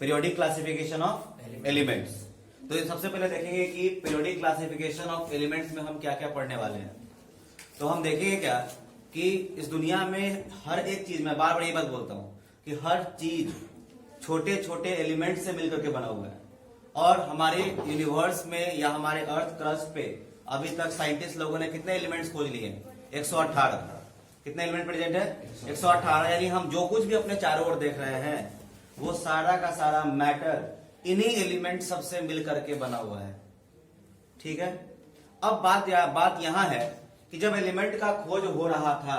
Periodic classification of elements. तो ये सबसे पहले देखेंगे कि पीरियोडिक क्लासिफिकेशन ऑफ एलिमेंट्स में हम क्या क्या पढ़ने वाले हैं। तो हम देखेंगे क्या कि इस दुनिया में हर एक चीज, मैं बार बार ये बात बोलता हूं कि हर चीज छोटे छोटे एलिमेंट से मिलकर के बना हुआ है। और हमारे यूनिवर्स में या हमारे अर्थ क्रस्ट पे अभी तक साइंटिस्ट लोगों ने कितने एलिमेंट्स खोज लिए? 118। कितने एलिमेंट प्रेजेंट है? 118। यानी हम जो कुछ भी अपने चारों ओर देख रहे हैं वो सारा का सारा मैटर इन्हीं एलिमेंट सबसे मिल करके बना हुआ है। ठीक है। अब बात यहां है कि जब एलिमेंट का खोज हो रहा था,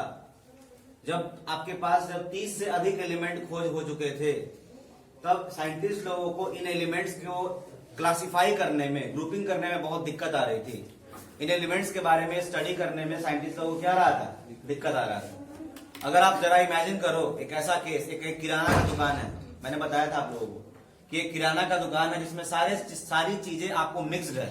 जब आपके पास जब 30 से अधिक एलिमेंट खोज हो चुके थे, तब साइंटिस्ट लोगों को इन एलिमेंट्स को क्लासिफाई करने में, ग्रुपिंग करने में बहुत दिक्कत आ रही थी। इन एलिमेंट्स के बारे में स्टडी करने में साइंटिस्ट लोगों को क्या रहा था? दिक्कत आ रहा था। अगर आप जरा इमेजिन करो एक ऐसा केस, एक किराना का दुकान है, मैंने बताया था आप लोगों को कि एक किराना का दुकान है जिसमें सारी चीजें आपको मिक्स्ड है।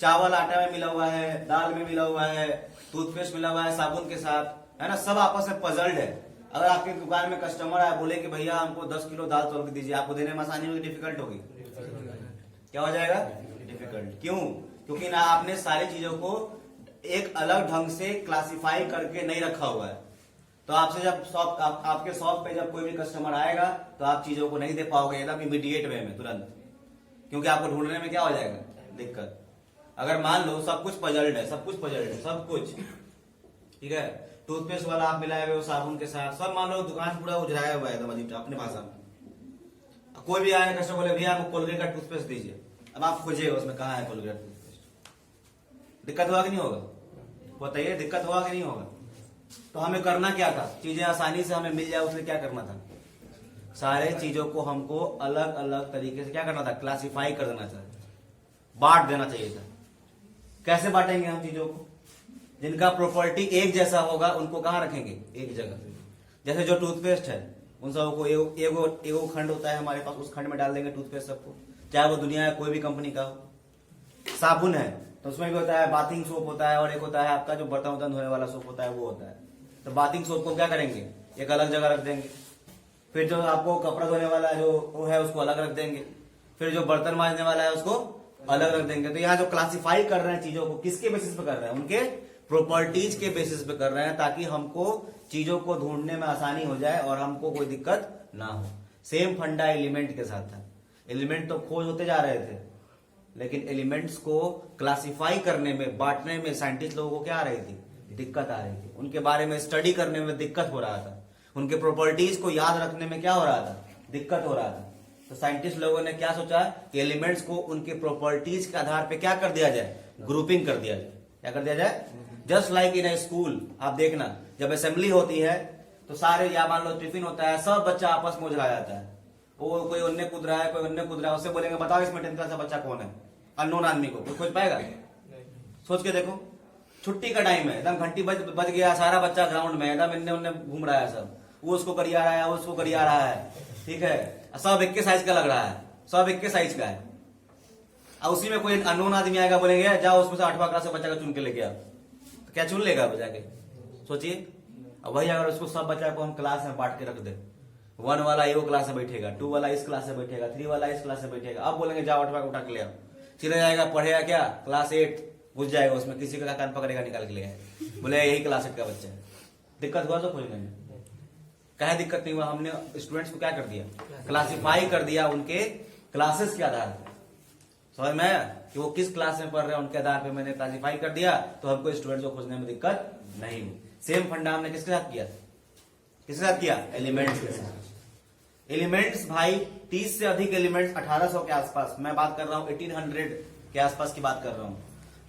चावल आटा में मिला हुआ है, दाल में मिला हुआ है, टूथपेस्ट मिला हुआ है साबुन के साथ, है ना, सब आपस में पजल्ड है। अगर आपके दुकान में कस्टमर आए, बोले कि भैया हमको 10 किलो दाल तोल के दीजिए, आपको देने में आसानी होगी, डिफिकल्ट होगी? क्या हो जाएगा? डिफिकल्ट। क्यों? क्योंकि ना आपने सारी चीजों को एक अलग ढंग से क्लासिफाई करके नहीं रखा हुआ है। तो आपसे जब आपके शॉप पे जब कोई भी कस्टमर आएगा तो आप चीजों को नहीं दे पाओगे एकदम इमीडिएट वे में, तुरंत, क्योंकि आपको ढूंढने में क्या हो जाएगा? दिक्कत। अगर मान लो सब कुछ पजल्ड है, सब कुछ, ठीक है, टूथपेस्ट वाला आप मिलाए हुए हो साबुन के साथ, सब मान लो दुकान पूरा उजराया हुआ है एकदम अजीब अपने भाषा में। कोई भी आए कस्टमर बोले भैया आपको कोलगेट का टूथपेस्ट दीजिए, अब आप खोजे उसमें कहाँ है कोलगेट टूथपेस्ट। दिक्कत होगा कि नहीं होगा? बताइए, दिक्कत होगा कि नहीं होगा? तो हमें करना क्या था? चीजें आसानी से हमें मिल जाए उसलिए क्या करना था? सारे चीजों को हमको अलग अलग तरीके से क्या करना था? क्लासिफाई कर देना था, बांट देना चाहिए था। कैसे बांटेंगे हम चीजों को? जिनका प्रॉपर्टी एक जैसा होगा उनको कहां रखेंगे? एक जगह। जैसे जो टूथपेस्ट है उन सबको एगो खंड होता है हमारे पास, उस खंड में डाल देंगे टूथपेस्ट सबको, चाहे वो दुनिया में कोई भी कंपनी का हो। साबुन है तो उसमें भी होता है बाथिंग सोप होता है, और एक होता है आपका जो बर्तन वर्तन धोने वाला सोप होता है, वो होता है। तो बाथिंग सोप को क्या करेंगे? एक अलग जगह रख देंगे। फिर जो आपको कपड़ा धोने वाला जो वो है उसको अलग रख देंगे। फिर जो बर्तन मांजने वाला है उसको अलग रख देंगे। तो यहाँ जो क्लासिफाई कर रहे हैं चीजों को, किसके बेसिस पे कर रहे हैं? उनके प्रॉपर्टीज के बेसिस पे कर रहे हैं, ताकि हमको चीजों को ढूंढने में आसानी हो जाए और हमको कोई दिक्कत ना हो। सेम फंडा एलिमेंट के साथ था। एलिमेंट तो खोज होते जा रहे थे, लेकिन एलिमेंट्स को क्लासिफाई करने में, बांटने में साइंटिस्ट लोगों को क्या आ रही थी? दिक्कत आ रही थी। उनके बारे में स्टडी करने में दिक्कत हो रहा था। उनके प्रॉपर्टीज को याद रखने में क्या हो रहा था? दिक्कत हो रहा था। तो साइंटिस्ट लोगों ने क्या सोचा कि एलिमेंट्स को उनके प्रॉपर्टीज के आधार पे क्या कर दिया जाए? ग्रुपिंग कर दिया जाए। क्या कर दिया जाए? Just like in A school, आप देखना जब असेंबली होती है तो सारे, या मान लो टिफिन होता है, सब बच्चा आपस में उजरा जाता है। वो कोई उनने कूद रहा है, कोई उनने कूद रहा है, उससे बोलेंगे बताओ इसमें 10th क्लास का बच्चा कौन है? अननोन आदमी को कोई खोज पाएगा? सोच के देखो, छुट्टी का टाइम है, एकदम घंटी बज गया, सारा बच्चा ग्राउंड में एकदम इन्ने उन्ने घूम रहा है, सब वो उसको करिया रहा है, वो उसको करिया रहा है, ठीक है, सब एक के साइज का लग रहा है, सब एक के साइज का है। और उसी में कोई अननोन आदमी आएगा, बोलेंगे जाओ उसमें से 8वां क्लास का बच्चा का चुन के लेके आओ, तो क्या चुन लेगा बच्चा के? सोचिए। अब वही अगर उसको सब बच्चा को हम क्लास में बांट के रख दे, 1 वाला एगो क्लास में बैठेगा, 2 वाला इस क्लास में बैठेगा, 3 वाला इस क्लास में बैठेगा, अब बोलेंगे जाओ 8वां को उठा के ले आओ, चले जाएगा, पढ़ेगा क्या? क्लास 8 घुस जाएगा उसमें, किसी का कान पकड़ेगा, निकाल के ले आए, बोले यही क्लास 8 का बच्चा है। दिक्कत हुआ तो खोजने में? कहे दिक्कत नहीं हुआ? हमने स्टूडेंट्स को क्या कर दिया? क्लासिफाई कर दिया उनके क्लासेस के आधार पर। समझ में आया कि वो किस क्लास में पढ़ रहे हैं, उनके आधार पर मैंने क्लासिफाई कर दिया, तो हमको स्टूडेंट्स को खोजने में दिक्कत नहीं हुई। सेम फंडा हमने किसके साथ किया? किसके साथ किया? एलिमेंट्स के साथ। एलिमेंट्स भाई 30 से अधिक एलिमेंट्स, 1800 के आसपास, मैं बात कर रहा हूं 1800 के आसपास की बात कर रहा हूं।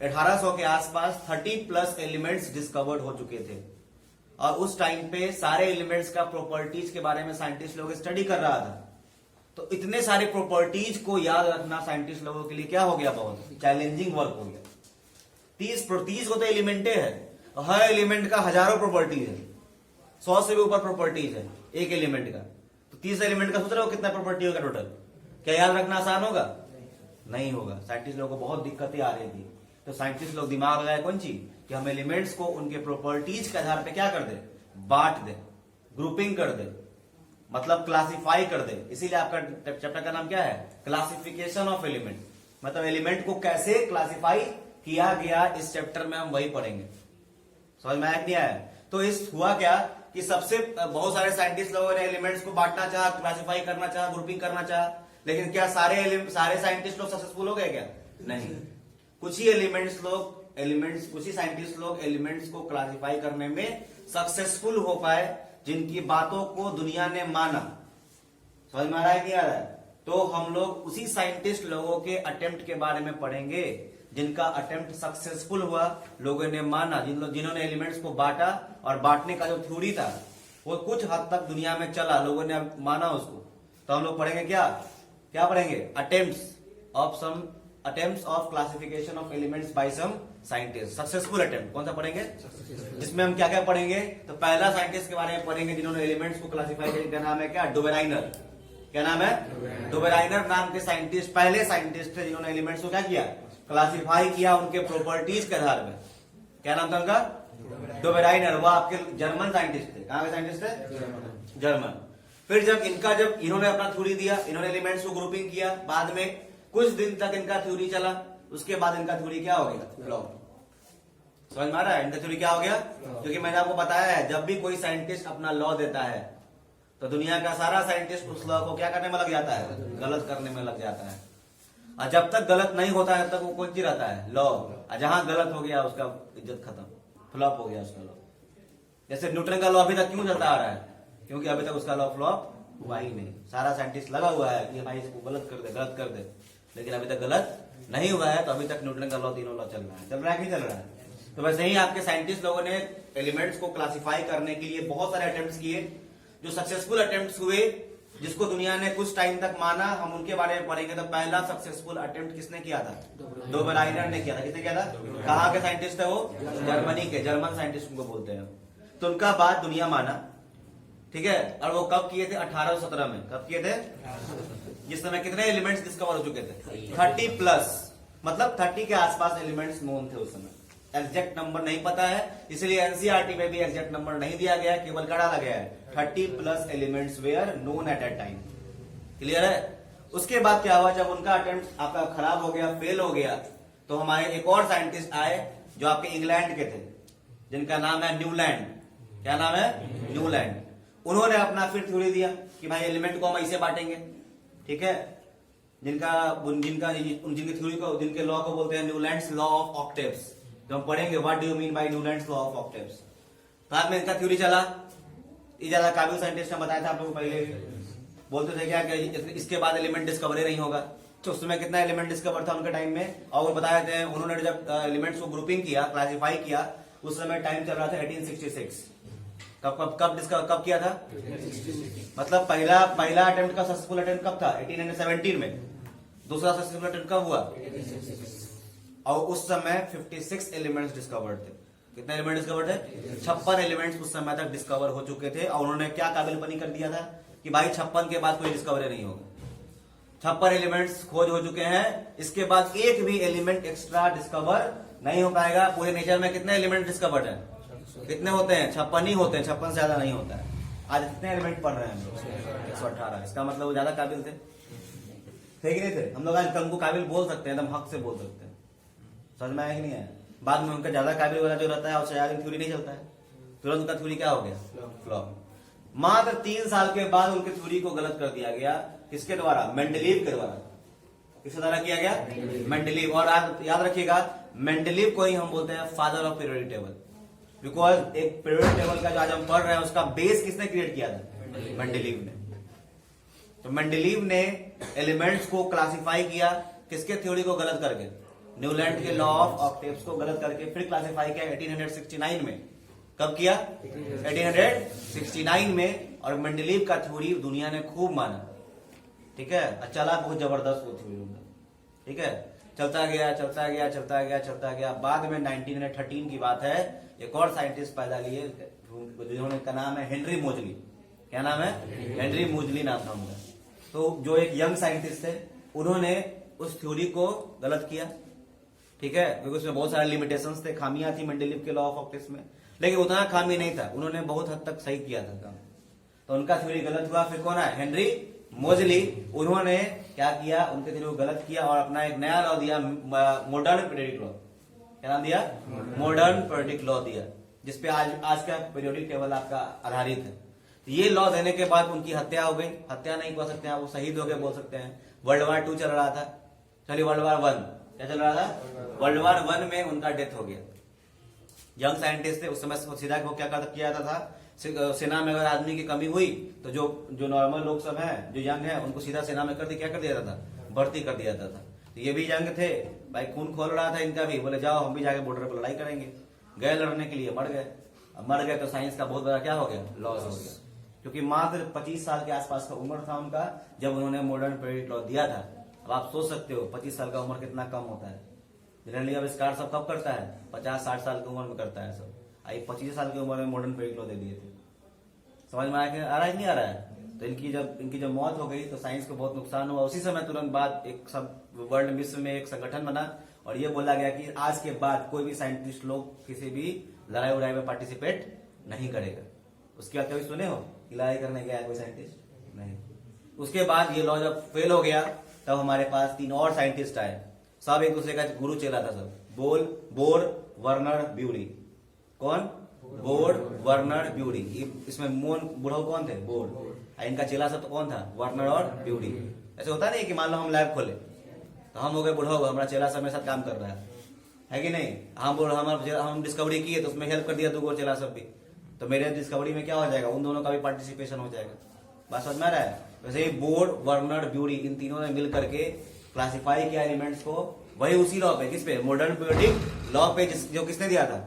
1800 के आसपास 30+ एलिमेंट्स डिस्कवर्ड हो चुके थे, और उस टाइम पे सारे एलिमेंट्स का प्रॉपर्टीज के बारे में साइंटिस्ट लोग स्टडी कर रहा था। तो इतने सारे प्रॉपर्टीज को याद रखना साइंटिस्ट लोगों के लिए क्या हो गया? बहुत चैलेंजिंग वर्क हो गया। 30 को तो एलिमेंटे है, हर एलिमेंट का हजारों प्रॉपर्टीज है, 100 से भी ऊपर प्रॉपर्टीज है एक एलिमेंट का। तो 30 एलिमेंट का सोच रहे हो कितना प्रॉपर्टी होगा टोटल? क्या याद रखना आसान होगा? नहीं होगा। साइंटिस्ट लोगों को बहुत दिक्कतें आ रही थी। तो साइंटिस्ट लोग दिमाग लगाए कौन चीज कि हम एलिमेंट्स को उनके प्रॉपर्टीज के आधार पे क्या कर दे? बांट दे, ग्रुपिंग कर दे, मतलब क्लासिफाई कर दे, इसीलिए आपका चैप्टर का नाम क्या है, क्लासिफिकेशन ऑफ एलिमेंट। मतलब एलिमेंट को कैसे क्लासिफाई किया गया, इस चैप्टर में हम वही पढ़ेंगे। समझ में आया कि नहीं आया? तो इस हुआ क्या कि सबसे बहुत सारे साइंटिस्ट लोगों ने एलिमेंट्स को बांटना चाहा, क्लासिफाई करना चाहा, ग्रुपिंग करना चाहा, लेकिन क्या सारे साइंटिस्ट लोग सक्सेसफुल हो गए क्या? नहीं। कुछ ही कुछ ही साइंटिस्ट लोग एलिमेंट्स को क्लासिफाई करने में सक्सेसफुल हो पाए, जिनकी बातों को दुनिया ने माना। समझ में आ रहा है कि आ रहा है? तो हम लोग उसी साइंटिस्ट लोगों के अटेम्प्ट के बारे में पढ़ेंगे, जिनका अटेम्प्ट सक्सेसफुल हुआ, लोगों ने माना, जिन्होंने एलिमेंट्स को बांटा, और बांटने का जो थ्योरी था वो कुछ हद तक दुनिया में चला, लोगों ने माना उसको। तो हम लोग पढ़ेंगे क्या पढ़ेंगे? Attempts of classification of elements by some scientist, successful attempt. कौन सा पढ़ेंगे? जिसमें हम क्या क्या पढ़ेंगे? तो पहला साइंटिस्ट के बारे में पढ़ेंगे जिन्होंने एलिमेंट्स को क्लासिफाई किया, क्या नाम है? क्या? डोबेराइनर। क्या नाम है? डोबेराइनर नाम के साइंटिस्ट पहले साइंटिस्ट थे जिन्होंने एलिमेंट्स को क्या किया? क्लासिफाई किया उनके प्रॉपर्टीज के आधार में। क्या नाम था उनका? डोबेराइनर। वो आपके जर्मन साइंटिस्ट थे। कहां के साइंटिस्ट थे? जर्मन। फिर जब इन्होंने अपना थ्योरी दिया, इन्होंने एलिमेंट्स को ग्रुपिंग किया, बाद में कुछ दिन तक इनका थ्योरी चला, उसके बाद इनका थ्योरी क्या हो गया? फ्लॉप। समझ में आ रहा है? इनका थ्योरी क्या हो गया? क्योंकि मैंने आपको बताया है, जब भी कोई साइंटिस्ट अपना लॉ देता है तो दुनिया का सारा साइंटिस्ट उस लॉ को क्या करने में लग जाता है? गलत करने में लग जाता है। और जब तक गलत नहीं होता है तब वो कौन सी रहता है? लॉ। और जहां गलत हो गया उसका इज्जत खत्म, फ्लॉप हो गया उसका लॉ। जैसे न्यूटन का लॉ अभी तक क्यों चलता आ रहा है? क्योंकि अभी तक उसका लॉ फ्लॉप हुआ ही नहीं। सारा साइंटिस्ट लगा हुआ है कि भाई इसको गलत कर दे, लेकिन अभी तक गलत नहीं हुआ है। तो अभी तक न्यूटन का लॉ, तीनों लॉ चल रहा है कि नहीं चल रहा है? तो वैसे ही आपके साइंटिस्ट लोगों ने एलिमेंट्स को क्लासिफाई करने के लिए बहुत सारे अटेम्प्ट्स किए। जो सक्सेसफुल अटेम्प्ट्स हुए, जिसको दुनिया ने कुछ टाइम तक माना, हम उनके बारे में पढ़ेंगे। तो पहला सक्सेसफुल अटेम्प्ट किसने किया था? डोबेराइनर ने किया था। किसने किया था? कहाँ के साइंटिस्ट है वो? जर्मनी के। जर्मन साइंटिस्ट उनको बोलते हैं। तो उनका बात दुनिया माना, ठीक है। और वो कब किए थे? 1817 में। कब किए थे? जिस समय कितने एलिमेंट्स डिस्कवर हो चुके थे? 30+, मतलब 30 के आसपास एलिमेंट्स नोन थे उस समय। एग्जैक्ट नंबर नहीं पता है, इसलिए एनसीईआरटी में भी एग्जैक्ट नंबर नहीं दिया गया, केवल क्या डाला गया है? 30+ elements were known at that time. Clear है? उसके बाद क्या हुआ? जब उनका अटेम्प्ट आपका खराब हो गया, फेल हो गया, तो हमारे एक और साइंटिस्ट आए जो आपके इंग्लैंड के थे, जिनका नाम है न्यूलैंड। क्या नाम है? न्यूलैंड। उन्होंने अपना फिर थ्योरी दिया कि भाई एलिमेंट को हम ऐसे बांटेंगे, ठीक है। जिनके थ्योरी को, जिनके लॉ को बोलते हैं न्यूलैंड्स लॉ ऑफ ऑक्टेव्स। जो हम पढ़ेंगे, what do you mean by Newlands law of octaves. बाद में इनका थ्योरी चला। ये ज्यादा काबिल साइंटिस्ट ने बताया था आप लोगों को पहले। बोलते थे क्या कि इसके बाद एलिमेंट डिस्कवर ही नहीं होगा। तो उस समय कितना एलिमेंट डिस्कवर था उनके टाइम में, और वो बताए थे। उन्होंने जब एलिमेंट्स को ग्रुपिंग किया, क्लासिफाई किया, उस समय टाइम चल रहा था 1866। कब किया था? मतलब पहला अटेम्प्ट का सक्सेसफुल अटेम्प्ट कब था? 1817 में। दूसरा सक्सेसफुल अटेम्प्ट कब हुआ? और उस समय 56 एलिमेंट्स डिस्कवर्ड थे। कितने एलिमेंट डिस्कवर्ड थे? 56 एलिमेंट्स उस समय तक डिस्कवर हो चुके थे। और उन्होंने क्या काबिलपनी कर दिया था कि भाई 56 के बाद कोई डिस्कवरी नहीं होगा। 56 एलिमेंट्स खोज हो चुके हैं, इसके बाद एक भी एलिमेंट एक्स्ट्रा डिस्कवर नहीं हो पाएगा। पूरे नेचर में कितने एलिमेंट डिस्कवर्ड है? कितने होते हैं? 56 ही होते हैं, 56 से ज्यादा नहीं होता है। आज कितने एलिमेंट पढ़ रहे हैं हम लोग? 118। इसका मतलब वो ज्यादा काबिल थे कि नहीं थे? हम लोग आज उनको काबिल बोल सकते हैं, एकदम हक से बोल सकते हैं। समझ में आया कि नहीं है? बाद में उनका ज्यादा काबिल वाला जो रहता है उससे ज्यादा थ्योरी नहीं चलता है, तुरंत उनका थ्योरी क्या हो गया? फ्लॉप। मात्र 3 साल के बाद उनके थ्योरी को गलत कर दिया गया। किसके द्वारा? मेंडलीव के द्वारा। किसके द्वारा किया गया? मेंडलीव। और याद रखिएगा, मेंडलीव को ही हम बोलते हैं father of periodic table. Because एक पीरियोडिक टेबल का जो आज हम पढ़ रहे हैं उसका बेस किसने क्रिएट किया था? मेंडलीव ने। तो मेंडलीव ने एलिमेंट्स को क्लासिफाई किया, किसके थ्योरी को गलत करके? न्यूलैंड के लॉ ऑफ ऑक्टेव्स को गलत करके फिर क्लासिफाई किया 1869 में। कब किया? 1869 में। और मेंडलीव का थ्योरी दुनिया ने खूब माना, ठीक है। चला बहुत जबरदस्त वो थ्योरी उनका, ठीक है। चलता गया। बाद में 1913 की बात है, एक और साइंटिस्ट पैदा लिए, जिन्होंने का नाम है हेनरी मोजली। क्या नाम है? हेनरी मोजली नाम था उनका। तो जो एक यंग साइंटिस्ट थे, उन्होंने उस थ्योरी को गलत किया, ठीक है। क्योंकि उसमें बहुत सारे लिमिटेशंस थे, खामियां थी मेंडलीव के लॉ ऑफ ऑक्टेव्स में, लेकिन उतना खामी नहीं था। उन्होंने बहुत हद तक सही किया था काम। तो उनका थ्योरी गलत हुआ। फिर कौन है? हेनरी मोजली। उन्होंने क्या किया? उनके थ्योरी को गलत किया और अपना एक नया लॉ दिया, मॉडर्न पीरियोडिक लॉ। क्या नाम दिया? मॉडर्न पीरियोडिक लॉ दिया, जिसपे आज का पीरियोडिक टेबल आपका आधारित है। ये लॉ देने के बाद उनकी हत्या हो गई। हत्या नहीं कह सकते हैं, वो शहीद हो गए बोल सकते हैं। वर्ल्ड वार 2 चल रहा था, चलिए वर्ल्ड वार 1 क्या चल रहा था? वर्ल्ड वार 1 में उनका डेथ हो गया। यंग साइंटिस्ट थे उस समय, सीधा वो क्या किया जाता था, सेना में अगर आदमी की कमी हुई तो जो नॉर्मल लोग सब हैं, जो यंग हैं, उनको सीधा सेना में क्या कर दिया जाता था? भर्ती कर दिया जाता था। तो ये भी यंग थे भाई, खून खोल रहा था इनका भी, बोले जाओ हम भी जाके बॉर्डर पर लड़ाई करेंगे। गए लड़ने के लिए, मर गए। अब मर गए तो साइंस का बहुत बड़ा क्या हो गया? लॉस हो गया, क्योंकि मात्र 25 साल के आसपास का उम्र था उनका जब उन्होंने मॉडर्न पीरियोडिक लॉ दिया था। अब आप सोच सकते हो 25 साल का उम्र कितना कम होता है। जनरली आविष्कार सब कब करता है? 50-60 साल की उम्र में करता है सब। आई 25 साल की उम्र में मॉडर्न पीरियोडिक लॉ दे दिए थे। समझ में आ रहा है नहीं आ रहा है? तो इनकी जब मौत हो गई तो साइंस को बहुत नुकसान हुआ। उसी समय तुरंत बाद एक सब वर्ल्ड विश्व में एक संगठन बना और ये बोला गया कि आज के बाद कोई भी साइंटिस्ट लोग किसी भी लड़ाई उड़ाई में पार्टिसिपेट नहीं करेगा। उसके बाद कभी सुने हो कि लड़ाई करने गया है कोई साइंटिस्ट? नहीं। उसके बाद ये लॉ जब फेल हो गया तब हमारे पास 3 और साइंटिस्ट आए, सब एक दूसरे का गुरु चेला था सब। Bohr, Werner, Bury. कौन? Bohr, Werner, Bury. इसमें मोन बुढ़ऊ कौन थे? बोर। इनका चेला सब तो कौन था? वर्नर और ब्यूरी। ऐसे होता नहीं कि मान लो हम लैब खोले तो हम हो गए बुढ़ऊ, हमारा चेला सब मेरे साथ काम कर रहा है कि नहीं? हम डिस्कवरी किए तो उसमें हेल्प कर दिया 2 चेला सब भी, तो मेरे डिस्कवरी में क्या हो जाएगा? उन दोनों का भी पार्टिसिपेशन हो जाएगा। बात समझ में आ रहा है? वैसे ही बोर, वर्नर, ब्यूरी, इन तीनों ने मिल करके क्लासिफाई किया एलिमेंट्स को, वही उसी लॉ पे, किस पे? मॉडर्न पीरियोडिक लॉ पे, जो किसने दिया था?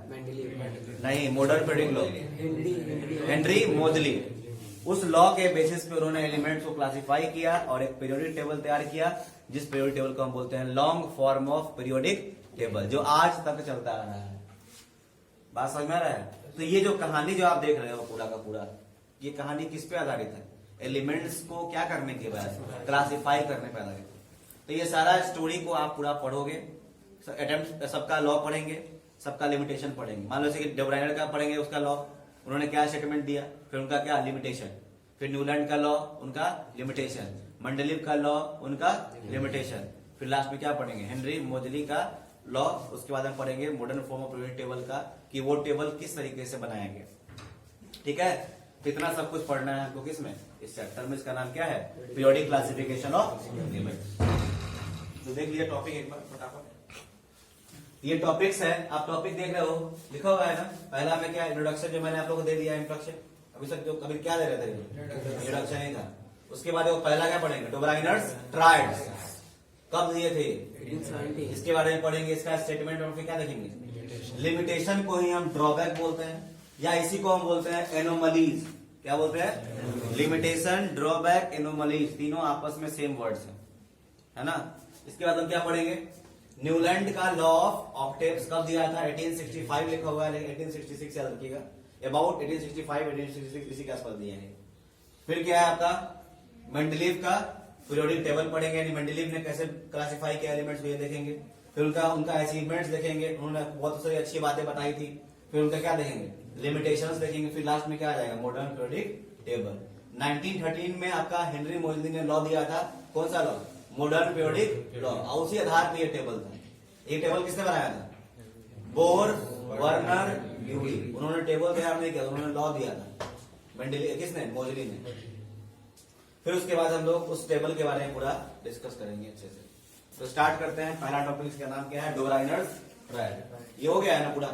नहीं, मॉडर्न पीरियोडिक लॉ हेनरी मोजली। उस लॉ के बेसिस पे उन्होंने एलिमेंट्स को क्लासिफाई किया और एक पीरियोडिक टेबल तैयार किया, जिस पीरियोडिक टेबल को हम बोलते हैं long form of periodic table, जो आज तक चलता आ रहा है। बात समझ में आ रहा है? तो ये जो कहानी जो आप देख रहे हो पूरा का पूरा, ये कहानी किस पे आधारित है? एलिमेंट्स को क्या करने के बाद? क्लासिफाई करने पर आधारित। तो ये सारा स्टोरी को आप पूरा पढ़ोगे, अटेम्प्ट सबका लॉ पढ़ेंगे, सबका लिमिटेशन पढ़ेंगे। मान लो कि डे ब्राइनर का पढ़ेंगे, उसका लॉ, उन्होंने क्या स्टेटमेंट दिया, फिर उनका क्या लिमिटेशन, फिर न्यूलैंड का लॉ, उनका लिमिटेशन, मंडलीव का लॉ, उनका लिमिटेशन, फिर लास्ट में क्या पढ़ेंगे? हेनरी मोजली का लॉ। उसके बाद हम पढ़ेंगे modern form of periodic table का, कि वो टेबल किस तरीके से बनाया गया। ठीक है? इतना सब कुछ पढ़ना है आपको किसमें? इस चैप्टर में। इसका नाम क्या है? Periodic classification of elements. तो देख लिया टॉपिक एक बार फटाफट। ये टॉपिक्स है, आप टॉपिक देख रहे हो, लिखा हुआ है ना। पहला में क्या? इंट्रोडक्शन, जो मैंने आप लोगों को दे दिया इंट्रोडक्शन। अभी तक जो कभी क्या दे रहे थे? इंट्रोडक्शन ही था। उसके बाद वो पहला क्या पढ़ेंगे? डे ब्राइनर्स ट्रायड्स कब दिए थे, इसके बारे में पढ़ेंगे। इसका स्टेटमेंट और फिर क्या देखेंगे? लिमिटेशन को ही हम ड्रॉबैक बोलते हैं, या इसी को हम बोलते हैं एनोमलीज। क्या बोलते हैं? लिमिटेशन, ड्रॉबैक, एनोमलीज, तीनों आपस में सेम वर्ड्स हैं, है ना। इसके बाद हम क्या पढ़ेंगे? न्यूलैंड का लॉ ऑफ ऑक्टेव्स कब दिया था? 1865 लिखा हुआ है, लेकिन 1866 याद रखिएगा। अबाउट 1865, 1866 इसी के आसपास दिए हैं। फिर क्या है आपका? मेंडलीव का पीरियोडिक टेबल पढ़ेंगे, यानी मेंडलीव ने कैसे क्लासिफाई किया एलिमेंट्स, ये देखेंगे। फिर उनका अचीवमेंट्स देखेंगे, उन्होंने बहुत सारी अच्छी बातें बताई थी। फिर उनका क्या देखेंगे? लिमिटेशंस देखेंगे। फिर लास्ट में क्या आ जाएगा? Modern periodic table. 1913 में आपका हेनरी मोजली ने लॉ दिया था। कौन सा लॉ? Modern periodic law. और उसी आधार पर यह टेबल था। ये टेबल किसने बनाया था? Bore, Werner, bury. उन्होंने टेबल तैयार नहीं किया, उन्होंने लॉ दिया था। मेंडली किसने? मोजली ने। फिर उसके बाद हम लोग उस टेबल के बारे में पूरा डिस्कस करेंगे अच्छे से। तो स्टार्ट करते हैं। पहला टॉपिक, इसका नाम क्या है? Dobereiner's triad. ये हो गया है ना पूरा?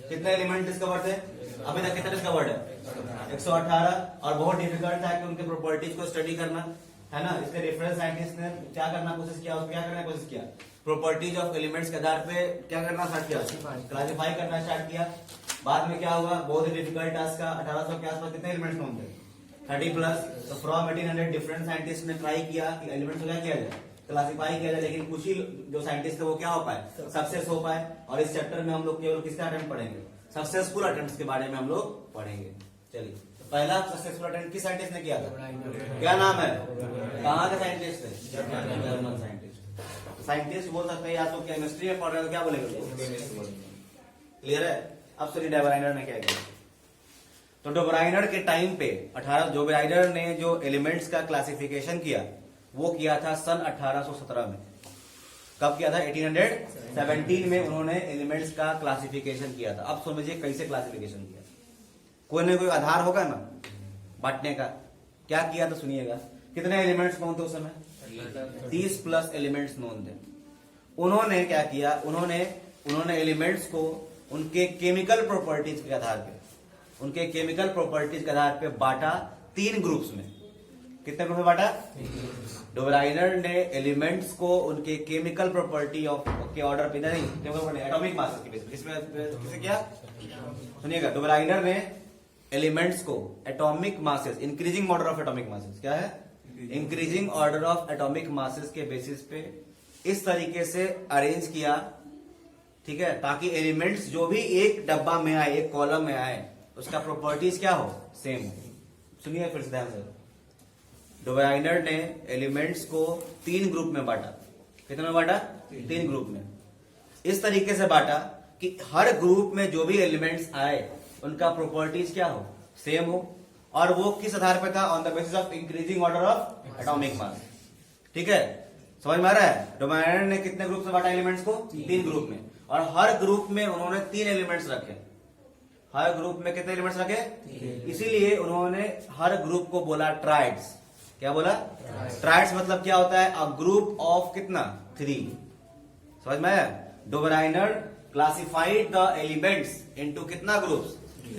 कितने एलिमेंट डिस्कवर थे अभी तक? कितने डिस्कवर्ड है? 118। और बहुत डिफिकल्ट था कि उनके प्रॉपर्टीज को स्टडी करना, है ना। इसके रेफरेंस साइंटिस्ट ने क्या करना कोशिश किया? क्या करने की कोशिश किया? प्रॉपर्टीज ऑफ एलिमेंट्स के आधार पे क्या करना स्टार्ट किया? क्लासिफाई करना स्टार्ट किया। बाद में क्या हुआ? बहुत ही डिफिकल्ट टास्क का। 1800 के आसपास कितने एलिमेंट्स होंगे? 30+। तो फ्रॉम 1800 डिफरेंट साइंटिस्ट ने ट्राई किया कि एलिमेंट्स को क्या किया जाए? क्लासिफाई किया जाए। लेकिन कुछ ही जो साइंटिस्ट थे वो क्या हो पाए? सक्सेस हो पाए। और इस चैप्टर में हम लोग केवल किसका अटेम्प्ट पढ़ेंगे? सक्सेसफुल अटेम्प्ट के बारे में हम लोग पढ़ेंगे। चलिए, तो पहला सक्सेसफुल अटेम्प्ट किस साइंटिस्ट ने किया था? क्या नाम है? कहाँ के साइंटिस्ट थे? German scientist. साइंटिस्ट बोल सकते हैं, या तो केमिस्ट्री में पढ़ रहे हो क्या बोलेंगे? क्लियर है? अब सॉरी, डे ब्राइनर ने क्या किया? तो डोबराइनर के टाइम पे 18 डोबराइनर ने जो एलिमेंट्स का क्लासिफिकेशन किया वो किया था सन 1817 में। कब किया था? 1817 में उन्होंने एलिमेंट्स का क्लासिफिकेशन किया था। अब समझिए कैसे क्लासिफिकेशन किया। कोई ना कोई आधार होगा ना बांटने का। क्या किया था सुनिएगा। कितने एलिमेंट्स नोन थे उस समय? 30 प्लस एलिमेंट्स नोन थे। उन्होंने क्या किया, उन्होंने एलिमेंट्स को उनके केमिकल प्रॉपर्टीज के आधार पे बांटा 3 ग्रुप्स में। कितने ग्रुप में बांटा? डोबराइनर ने एलिमेंट्स को उनके केमिकल प्रॉपर्टी के ऑर्डर पे नहीं, एटॉमिक मासेस के बेसिस किसे क्या सुनिएगा। डोबराइनर ने एलिमेंट्स को atomic masses, increasing order of atomic masses, क्या है? Increasing order of atomic masses के बेसिस पे इस तरीके से अरेंज किया, ठीक है, ताकि एलिमेंट्स जो भी एक डब्बा में आए, एक कॉलम में आए, उसका प्रॉपर्टीज क्या हो? सेम हो। सुनिए फिर से ध्यान से। डोबराइनर ने एलिमेंट्स को 3 ग्रुप में बांटा। कितने में बांटा? 3 ग्रुप में। इस तरीके से बांटा कि हर ग्रुप में जो भी एलिमेंट्स आए उनका प्रॉपर्टीज क्या हो? सेम हो। और वो किस आधार पे था? On the basis of increasing order of atomic mass. ठीक है, समझ में आ रहा है? डोबराइनर ने कितने ग्रुप में बांटा एलिमेंट्स को? 3 ग्रुप में। और हर ग्रुप में उन्होंने 3 एलिमेंट्स रखे। हर ग्रुप में कितने एलिमेंट्स रखे? इसीलिए उन्होंने हर ग्रुप को बोला ट्राइड्स। क्या बोला? ट्राइड्स मतलब क्या होता है? अ ग्रुप ऑफ कितना? 3। समझ में आया? Dobereiner classified the elements into कितना groups?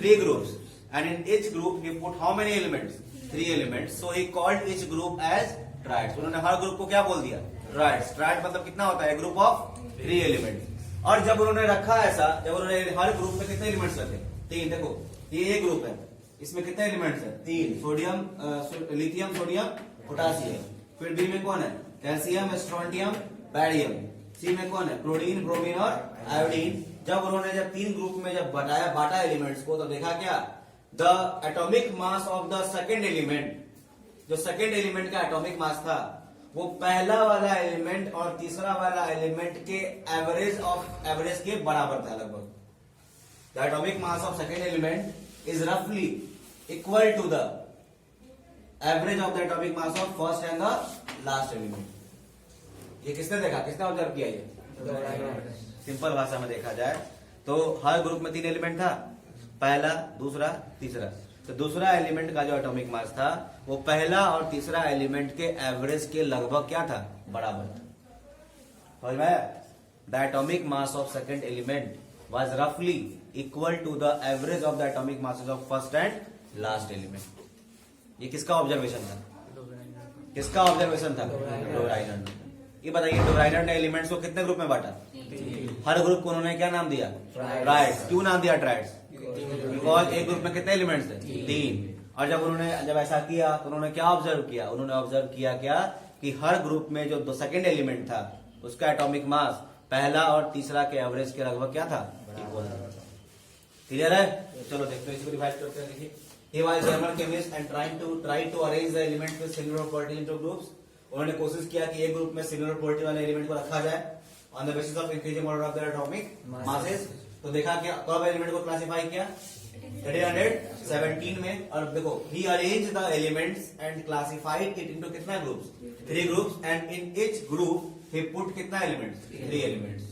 3 groups. And in each group he put how many elements? 3 elements. So he called each group as triads. उन्होंने हर ग्रुप को क्या बोल दिया? ट्राइड्स। ट्राइड मतलब कितना होता है? Group of 3 elements. और जब उन्होंने रखा ऐसा, जब उन्होंने हर ग्रुप में कितने एलिमेंट्स रखे? 3। देखो ये एक ग्रुप है, इसमें कितने एलिमेंट्स है? 3। Sodium, lithium, sodium, potassium. फिर बी में कौन है? Calcium, strontium, barium. सी में कौन है? क्लोरीन, ब्रोमीन और आयोडीन। जब उन्होंने 3 ग्रुप में जब बांटा एलिमेंट्स को, तो देखा क्या? The atomic mass of the second element, जो सेकेंड एलिमेंट का एटॉमिक मास था, वो पहला वाला एलिमेंट और तीसरा वाला एलिमेंट के एवरेज के बराबर था लगभग। The atomic mass of second element is रफली equal to the average of the atomic mass of first and the last element. ये किसने देखा? किसने ऑब्जर्व किया? ये सिंपल भाषा में देखा जाए तो हर ग्रुप में 3 एलिमेंट था, पहला, दूसरा, तीसरा। तो दूसरा एलिमेंट का जो एटॉमिक मास था वो पहला और तीसरा एलिमेंट के एवरेज के लगभग क्या था? बराबर था। समझ में आया? The atomic mass of second element was रफली equal to the average of the atomic masses of first and last element. ये किसका ऑब्जर्वेशन था? किसका ऑब्जर्वेशन था? डोबराइनर ने। ये बताइए डोबराइनर ने एलिमेंट्स को कितने ग्रुप में बांटा? हर ग्रुप को उन्होंने क्या नाम दिया? ट्राइड्स। क्यों नाम दिया ट्राइड्स? बिकॉज एक ग्रुप में कितने एलिमेंट्स थे? 3। और जब ऐसा किया तो उन्होंने क्या ऑब्जर्व किया? उन्होंने ऑब्जर्व किया क्या कि हर ग्रुप में जो सेकेंड एलिमेंट था उसका एटॉमिक मास पहला और तीसरा के एवरेज के लगभग क्या था? इक्वल था। क्लियर है? चलो देखते हैं, इसको रिवाइज करते हैं। देखिए, he was German chemist and tried to arrange the elements with similar property into groups। उन्होंने कोशिश किया कि एक ग्रुप में सिमिलर प्रॉपर्टी वाले एलिमेंट को रखा जाए on the basis of increasing order of the atomic masses. तो देखा क्या? कब एलिमेंट को क्लासिफाई किया? 1817 में। और देखो, he arranged the elements and classified it into कितना groups? 3 groups. And in each group he put कितना elements? 3 elements.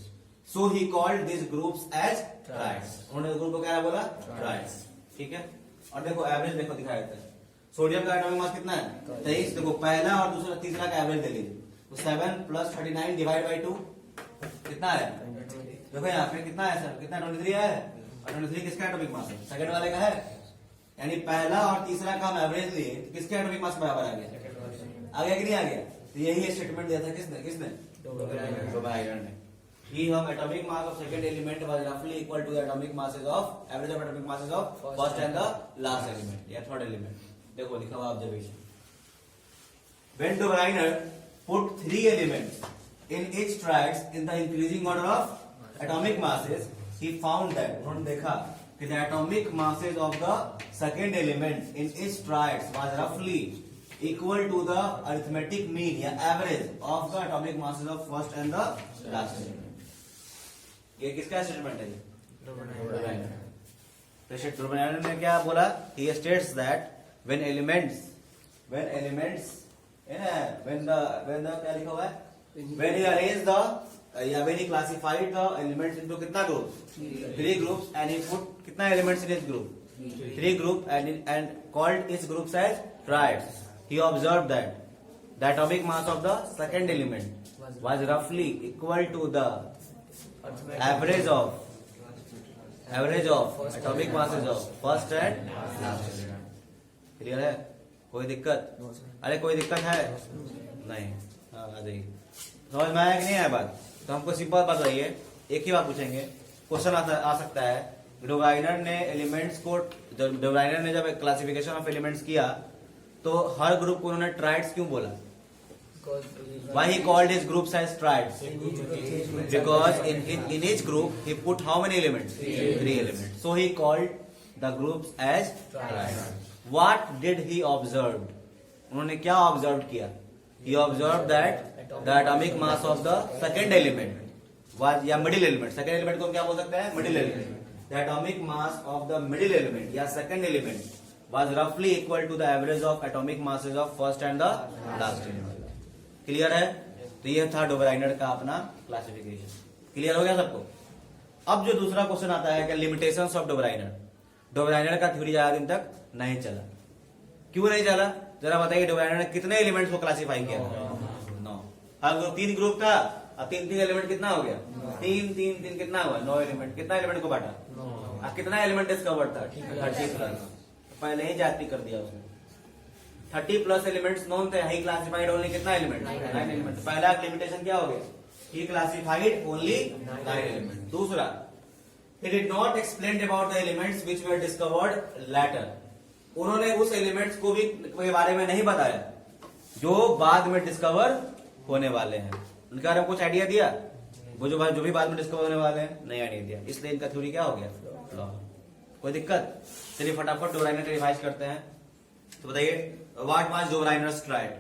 So he called these groups as triads। उन्होंने ग्रुप को क्या बोला? ट्राइड्स। ठीक है। और देखो एवरेज देखो दिखाया जाता है। सोडियम का एटॉमिक मास कितना है? 23। देखो पहला और दूसरा तीसरा का एवरेज ले लीजिए, तो 7 + 39 डिवाइड बाई 2 कितना है? देखो यहाँ पे कितना है सर? कितना? 23 है। और 23 किसका एटॉमिक मास है? सेकंड वाले का है। यानी पहला और तीसरा का हम एवरेज लिए तो किसके एटॉमिक मास बराबर आ गया? आ गया कि नहीं आ गया? तो यही स्टेटमेंट दिया था किसने? डोबराइनर ने। कि हम atomic mass of second element was रफली equal to the atomic masses of average of atomic masses of first and the last element या थर्ड एलिमेंट। देखो लिखा हुआ observation. When Dobereiner put 3 elements in each triads in the increasing order of atomic masses, he found that उन्होंने देखा कि the atomic masses of the second element in each triads was roughly equal to the arithmetic mean या average of the atomic masses of first and the last element। ये किसका statement है? तो डोबराइनर ने क्या बोला, he states that when elements when the क्या लिखा हुआ है, when he arranged the when he classified the elements into कितना group, 3 groups, and he put कितना elements in each group, 3 group, and called each groups as triads. He observed that the atomic mass of the second element was roughly equal to the average of atomic masses of first and last. Clear है? कोई दिक्कत? अरे कोई दिक्कत है? नहीं। हाँ आ जाइए। समझ में आया कि नहीं आया बात? तो हमको सिंपल बताइए, एक ही बात पूछेंगे, क्वेश्चन आ सकता है, डोबराइनर ने एलिमेंट्स को, डोबराइनर ने जब क्लासिफिकेशन ऑफ एलिमेंट्स किया तो हर ग्रुप को उन्होंने ट्राइड्स क्यों बोला? Why he called his groups as triads? Because in each group he put how many elements? 3 elements. So he called the groups as triads. What did he observe? उन्होंने क्या observe किया? He observed that the atomic mass of the second element was, या middle element, second element को हम क्या बोल सकते हैं? Middle element. The atomic mass of the middle element या second element was roughly equal to the average of atomic masses of first and the last element. Clear है? तो ये था डोबराइनर का अपना क्लासिफिकेशन। क्लियर हो गया सबको? अब जो दूसरा क्वेश्चन आता है कि लिमिटेशंस ऑफ डोबराइनर, डोबराइनर का थ्योरी ज्यादा दिन तक नहीं चला। क्यों नहीं चला? जरा बताइए, डोबराइनर ने कितने एलिमेंट्स को क्लासिफाई किया? 9। अब 3 ग्रुप था, अब 3 एलिमेंट कितना हो गया? 3 कितना हुआ? 9 एलिमेंट। कितना एलिमेंट को बांटा? अब कितना एलिमेंट डिस्कवर्ड था? 30+। पहले ही जाति कर दिया उसने। 30+ एलिमेंट्स नोन थे, ही क्लासिफाइड ओनली कितना एलिमेंट? 9 एलिमेंट। पहला लिमिटेशन क्या हो गया? ही क्लासिफाइड ओनली 9 एलिमेंट। दूसरा, he did not explain about the elements which were discovered later. उन्होंने उस एलिमेंट्स को भी के बारे में नहीं बताया जो बाद में डिस्कवर होने वाले हैं। उनके बारे में कुछ आइडिया दिया? वो जो भी बाद में डिस्कवर होने वाले हैं, नहीं आइडिया दिया। इसलिए इनका थ्योरी क्या हो गया? फ्लॉ। कोई दिक्कत? चलिए फटाफट डोबराइनर का रिवाइज करते हैं। तो बताइए, व्हाट वाज डोबराइनर्स ट्राइड?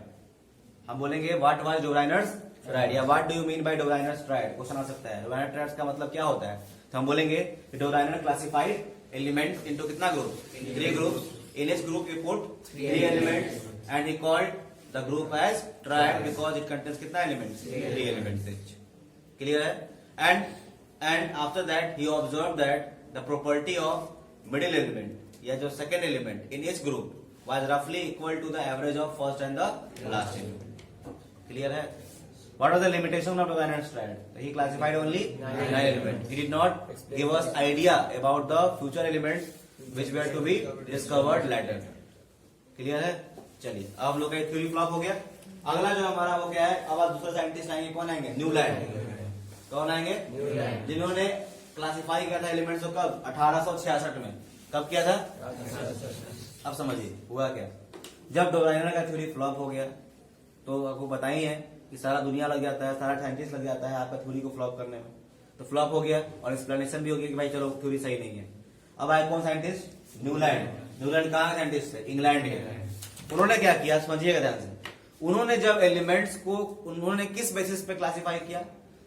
हम बोलेंगे व्हाट वाज डोबराइनर्स ट्राइड, या what do you mean by Dobereiner's triad? Question आ सकता है। डोबराइनर ट्राइड्स का मतलब क्या होता है? तो हम बोलेंगे डोबराइनर क्लासिफाइड एलिमेंट्स इनटू कितना group? 3 group. In each group he put 3 elements and he called the group as triad because it contains कितना elements? 3 elements each. Clear है? And after that he observed that the property of middle element या जो second element in each group was roughly equal to the average of first and the last element. Clear है? What are the limitations of Doberan's triad? He classified only 9 elements. He did not give us idea about the future elements which were to be discovered later. Clear है? चलिए, अब हम लोग का theory flop हो गया। अगला जो हमारा वो क्या है, अब दूसरा साइंटिस्ट आएंगे। कौन आएंगे? न्यूलैंड। कौन आएंगे? जिन्होंने क्लासिफाई किया था एलिमेंट्स को कब? 1866 में। कब किया था? अब समझिए हुआ क्या। जब डोबराइनर का थ्योरी फ्लॉप हो गया तो आपको बताई है कि सारा दुनिया लग जाता है, सारा साइंटिस्ट लग जाता है आपका थ्योरी को फ्लॉप करने में। तो फ्लॉप हो गया और एक्सप्लेनेशन भी हो गया कि भाई चलो थ्योरी सही नहीं है। अब आए कौन साइंटिस्ट? न्यूलैंड। न्यूलैंड कहाँ के साइंटिस्ट थे? इंग्लैंड के। उन्होंने क्या किया समझिएगा ध्यान से। उन्होंने जब एलिमेंट्स को उन्होंने किस बेसिस पे क्लासिफाई किया?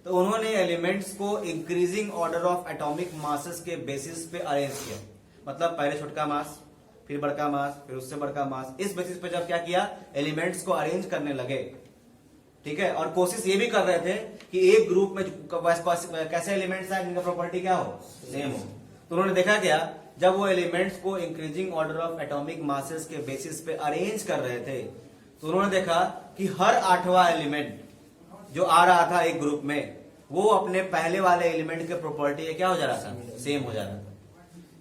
तो उन्होंने एलिमेंट्स को increasing order of atomic masses के बेसिस पे अरेंज किया। मतलब पहले छोटका मास, फिर बड़का मास, फिर उससे बड़का मास। इस बेसिस पे जब क्या किया, एलिमेंट्स को अरेंज करने लगे। ठीक है, और कोशिश ये भी कर रहे थे कि एक ग्रुप में कैसे एलिमेंट्स आए जिनका प्रॉपर्टी क्या हो, सेम हो। तो उन्होंने देखा क्या, जब वो एलिमेंट्स को increasing order of atomic masses के बेसिस पे अरेंज कर रहे थे तो उन्होंने देखा कि हर 8वां एलिमेंट जो आ रहा था एक ग्रुप में वो अपने पहले वाले एलिमेंट के प्रॉपर्टी क्या हो जा रहा था, सेम हो जा रहा था।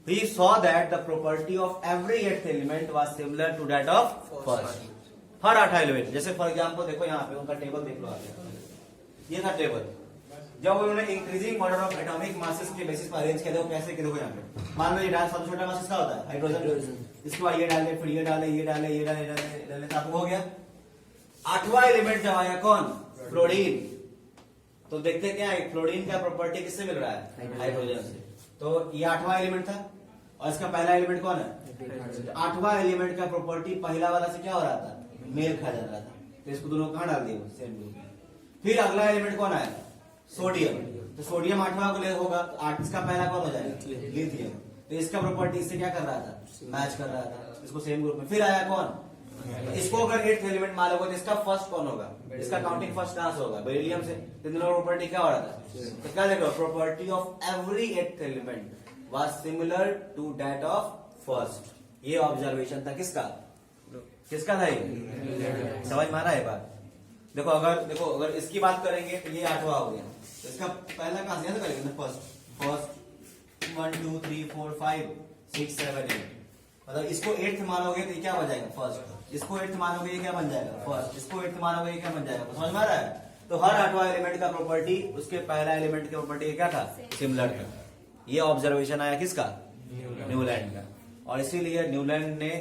He saw that the property of every 8th element was similar to that of first. हर 8वां एलिमेंट, जैसे फॉर एग्जांपल देखो यहाँ पे उनका टेबल देख लो आगे, ये था टेबल। जब उन्होंने increasing order of atomic masses के बेसिस पर अरेंज किया, देखो कैसे देखो यहाँ पे, मान लो ये डाल सबसे छोटा मास किसका होता है, हाइड्रोजन। इसके बाद ये डाले, फिर ये डाले, ये डाले, ये डाले, ये डाले, तो हो गया 8वां एलिमेंट जब आया कौन, फ्लोरीन। तो देखते क्या है, फ्लोरीन का प्रॉपर्टी किससे मिल रहा है, हाइड्रोजन से। तो ये 8वां एलिमेंट था और इसका पहला एलिमेंट कौन है, 8वां एलिमेंट का प्रॉपर्टी पहला वाला से क्या हो रहा था, मेल खा जा रहा था। तो इसको दोनों कहां डाल दिए, सेम ग्रुप में। फिर अगला एलिमेंट कौन आया, सोडियम। तो सोडियम 8वां को ले होगा, तो 8 इसका पहला कौन हो जाएगा, लिथियम। तो इसका प्रॉपर्टी इससे क्या कर रहा था, मैच कर रहा था, इसको सेम ग्रुप में। फिर आया कौन, इसको अगर 8th एलिमेंट मान लोगे तो इसका फर्स्ट कौन होगा, इसका काउंटिंग फर्स्ट कहां से होगा, बेरिलियम से। तो दोनों प्रॉपर्टी क्या हो रहा था, तो क्या देखो, property of every 8th element was similar to that of first. ये ऑब्जर्वेशन था किसका, किसका था ये, समझ में आ रहा है बात। देखो अगर इसकी बात करेंगे तो ये 8वां हो गया, तो इसका पहला कहां से करेंगे, फर्स्ट 1 2 3 4 5 6 7 8, मतलब इसको 8th मानोगे तो ये क्या बन जाएगा, फर्स्ट। इसको 8th मानोगे ये क्या बन जाएगा, फर्स्ट। इसको 8th मानोगे ये क्या बन जाएगा, समझ में आ रहा है। तो हर 8वां एलिमेंट का प्रॉपर्टी उसके पहला एलिमेंट की प्रॉपर्टी क्या था, सिमिलर था। ये ऑब्जर्वेशन आया किसका, न्यूलैंड का। और इसीलिए न्यूलैंड ने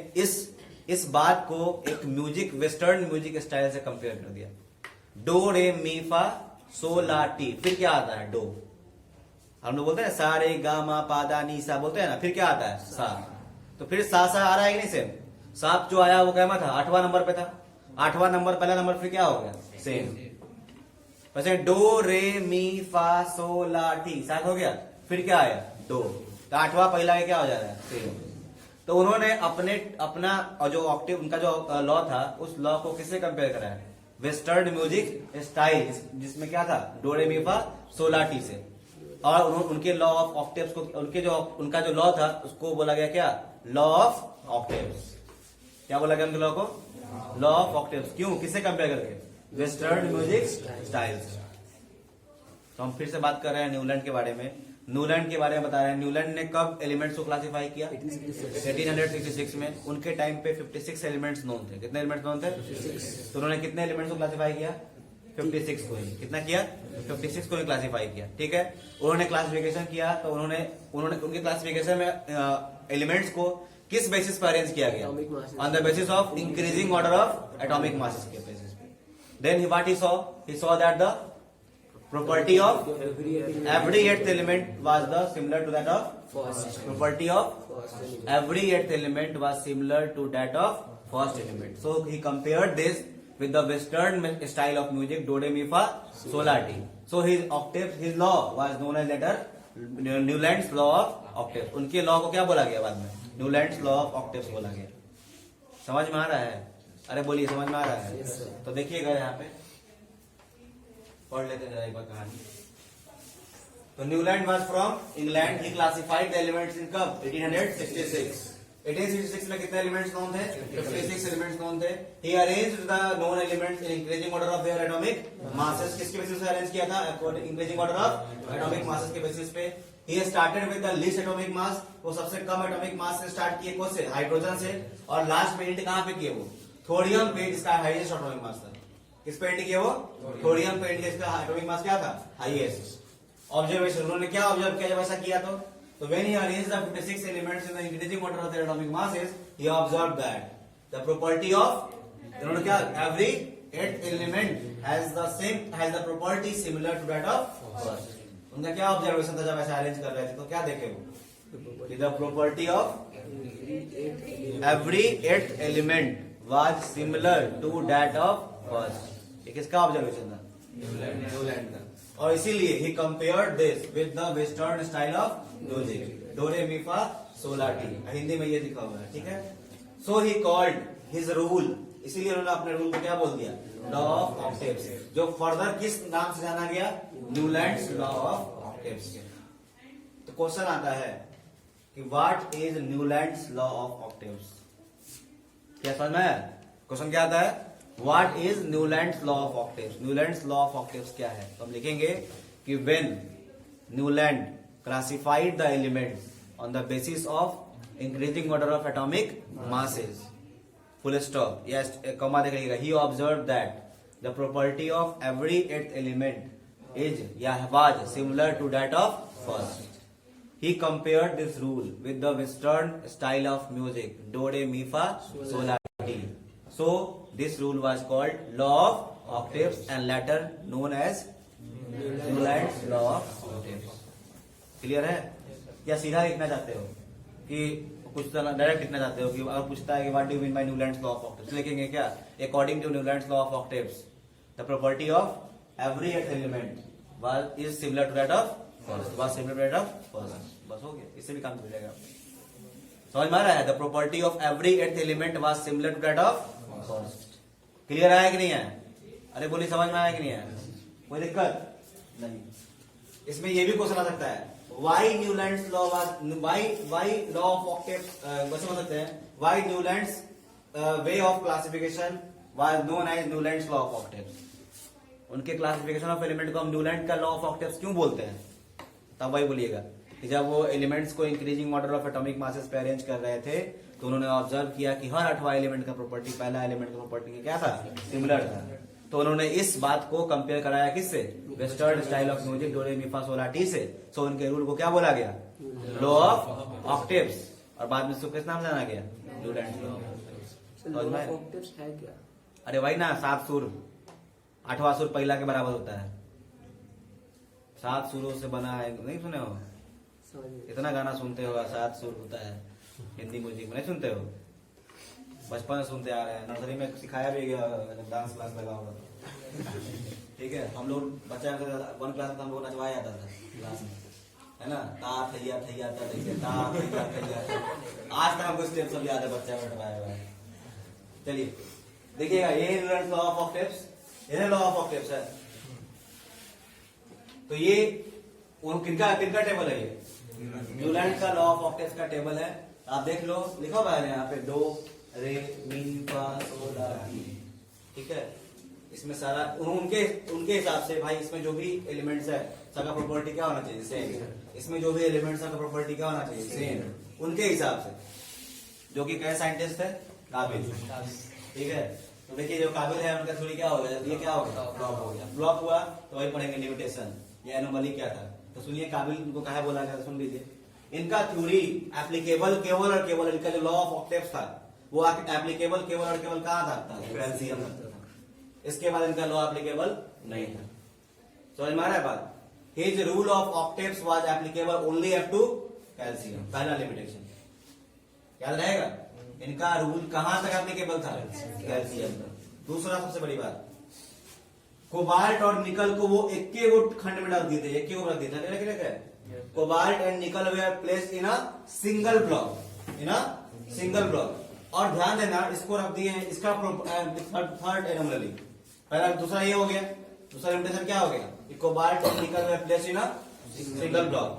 इस बात को एक म्यूजिक, वेस्टर्न म्यूजिक स्टाइल से कंपेयर कर दिया। डो रे मी फा सो ला टी, फिर क्या आता है, डो। हम लोग बोलते हैं सा रे गा मा पा दा नी सा, बोलते हैं ना, फिर क्या आता है, सा। तो फिर सा आ रहा है कि नहीं, सेम। साप जो आया वो क्या था, 8वां नंबर पे था, 8वां नंबर पहला नंबर, फिर क्या हो गया, सेम। वैसे डो रे मी फा सो ला टी, सात हो गया, फिर क्या आया, डो। तो 8वां पहला क्या हो जा रहा है, सेम। तो उन्होंने अपना जो ऑक्टेव, उनका जो लॉ था, उस लॉ को किससे कंपेयर करा है, वेस्टर्न म्यूजिक स्टाइल, जिसमें क्या था, डो रे मी फा सो ला टी से। और उनके लॉ ऑफ ऑक्टेव्स को, उनका जो लॉ था उसको बोला गया क्या, लॉ ऑफ ऑक्टेव्स। क्या बोला गया उनके लॉ को, लॉ ऑफ ऑक्टेव्स। क्यों, किससे कंपेयर करके, वेस्टर्न म्यूजिक स्टाइल्स। तो हम फिर से बात कर रहे हैं न्यूलैंड के बारे में। न्यूलैंड के बारे में बता रहे हैं, न्यूलैंड ने कब एलिमेंट्स को क्लासिफाई किया, 1866 में। उनके टाइम पे 56 एलिमेंट्स नोन थे। कितने एलिमेंट्स नोन थे, 56। तो उन्होंने कितने एलिमेंट्स को क्लासिफाई किया, 56 को ही। कितना किया, 56 को ही क्लासिफाई किया, ठीक है। उन्होंने क्लासिफिकेशन किया, तो उन्होंने उनके क्लासिफिकेशन में एलिमेंट्स को किस बेसिस पर अरेंज किया गया, on the basis of increasing order of atomic masses के बेसिस पे। Then what he saw that the property of every 8th element was the similar to that of first. Property of every 8th element was similar to that of first element. So he compared this with the Western style of music, do re mi fa sol la ti. So his octaves, his law was known as later Newland's law of octaves. उनके law को क्या बोला गया बाद में, Newland's law of octaves बोला गया। समझ में आ रहा है, अरे बोलिए, समझ में आ रहा है। तो देखिएगा यहाँ पे पढ़ लेते हैं एक बार कहानी। तो Newland was from England. He classified the elements in कब, 1866। 1866 में कितने एलिमेंट्स नोन थे, 56 एलिमेंट्स नोन थे। He arranged the known elements in increasing order of their atomic masses. किसके बेसिस पे अरेंज किया था, increasing order of atomic masses के बेसिस पे। He started with the least atomic mass, वो सबसे कम एटॉमिक मास से स्टार्ट किए, कौन से, हाइड्रोजन से। और लास्ट में एंड कहां पे किए, वो थोरियम पे, जिसका हाईएस्ट एटॉमिक मास था। किस पे एंड किया, वो थोरियम पे एंड किया, इसका एटॉमिक मास क्या था, हाईएस्ट। ऑब्जर्वेशन, उन्होंने क्या ऑब्जर्व किया जब ऐसा किया तो when he arranged the 56 elements in the increasing order of their atomic masses, he observed that the property of, उन्होंने क्या, every 8th element has the property similar to that of first. उनका क्या observation था जब ऐसा arrange कर रहे थे, तो क्या देखे वो, the property of every 8th element was similar to that of first. ये किसका ऑब्जर्वेशन था, न्यूलैंड का। और इसीलिए he compared this with the western style of music, do re mi फा सो ला टी। हिंदी में ये लिखा हुआ है, ठीक है। सो ही कॉल्ड हिज रूल, इसीलिए उन्होंने अपने रूल को क्या बोल दिया, लॉ ऑफ ऑक्टेव्स, जो फर्दर किस नाम से जाना गया, न्यूलैंड्स लॉ ऑफ ऑक्टेव्स। तो क्वेश्चन आता है कि what is Newlands law of octaves. क्या समझ में आया, क्वेश्चन क्या आता है, What is Newland's law of octaves? Newland's law of octaves क्या है, तो हम लिखेंगे कि when Newland classified the elements on the basis of increasing order of atomic masses, full stop, yes, comma देखिएगा, he observed that the property of every 8th element is was similar to that of first. He compared this rule with the Western style of music, do re mi fa sol la ti. So this rule was called law of octaves and later known as Newland's law of octaves. Clear है, या सीधा लिखना चाहते हो कि कुछ direct लिखना चाहते हो कि अगर पूछता है कि what do you mean by Newlands law of octaves, लिखेंगे क्या, according to Newlands law of octaves the property of every 8th element is similar to that of first, was simulated of first, बस हो गया, इससे भी काम चल जाएगा। समझ में आ रहा है? The property of every eighth element was similar to that of first. Clear आया कि नहीं है? अरे बोली समझ में आया कि नहीं है? कोई दिक्कत नहीं। इसमें ये भी क्वेश्चन आ सकता है, why Newlands law was why law of octaves, question हो सकते हैं, why Newlands way of classification was known as Newlands law of octaves. उनके क्लासिफिकेशन ऑफ एलिमेंट को हम न्यूलैंड का लॉ ऑफ ऑक्टेव्स क्यों बोलते हैं? तब वही बोलिएगा कि जब वो एलिमेंट्स को increasing order of atomic masses पे अरेंज कर रहे थे तो उन्होंने ऑब्जर्व किया कि हर 8वां एलिमेंट का प्रॉपर्टी पहला एलिमेंट का प्रॉपर्टी क्या था? सिमिलर था। तो उन्होंने इस बात को कंपेयर कराया किससे? Western style of music do re mi फा सोला टी से। सो उनके रूल को क्या बोला गया? लॉ ऑफ ऑक्टेव्स, और बाद में इसको किस नाम जाना गया? Newland law. है क्या? अरे वही ना, 7 सुर, 8वां सुर पहला के बराबर होता है, 7 सुरों से बना है, नहीं सुने हो? इतना गाना सुनते हो, 7 सुर होता है हिंदी म्यूजिक में, नहीं सुनते हो? बचपन से सुनते आ रहे हैं, नर्सरी में सिखाया भी गया, डांस क्लास लगा होगा तो। ठीक है, हम लोग बच्चा 1 क्लास में हम लोग नचवाया जाता था क्लास में, है ना? ता थैया थैया ता देखिए, ता थैया थैया। आज तक हमको स्टेप सब याद है, बच्चा बैठवाया हुआ है। चलिए देखिएगा, ये लॉ ऑफ ऑक्टेव्स, ये लॉ ऑफ ऑक्टेव्स है। तो ये किनका टेबल है? ये न्यूलैंड का लॉ ऑफ ऑक्टेव्स का टेबल है। आप देख लो, लिखा हुआ है यहाँ पे, डो रे मी फा सो ला टी। ठीक है, इसमें सारा उनके हिसाब से भाई, इसमें जो भी एलिमेंट्स है सबका प्रॉपर्टी क्या होना चाहिए? सेम। इसमें जो भी एलिमेंट्स है प्रॉपर्टी क्या होना चाहिए? सेम, उनके हिसाब से। जो कि कई साइंटिस्ट है? काबिल। ठीक है, तो देखिए जो काबिल है उनका थ्योरी क्या होगा? ये क्या होगा? फ्लॉप हो गया। फ्लॉप हुआ तो वही पढ़ेंगे लिमिटेशन, ये एनोमली क्या था। तो सुनिए काबिल उनको कहा बोला गया, सुन लीजिए। इनका थ्योरी एप्लीकेबल केवल और केवल, इनका जो लॉ ऑफ ऑक्टेव्स था वो एप्लीकेबल केवल और केवल कहां था? कैल्शियम था। इसके बाद इनका लॉ एप्लीकेबल नहीं था। समझ में आ रहा है बात? His rule of octaves was applicable only up to calcium, पहला लिमिटेशन। याद रहेगा, इनका रूल कहां तक एप्लीकेबल था? कैल्शियम तक। दूसरा सबसे बड़ी बात, कोबाल्ट और निकल को वो एक खंड में डाल दिए थे, एक रख दिया था। Cobalt and nickel were placed in a single block, और ध्यान देना इसको रख दिए हैं, इसका थर्ड एनोमली। पहला, दूसरा ये हो गया, दूसरा लिमिटेशन क्या हो गया? Cobalt and nickel were placed in a single block,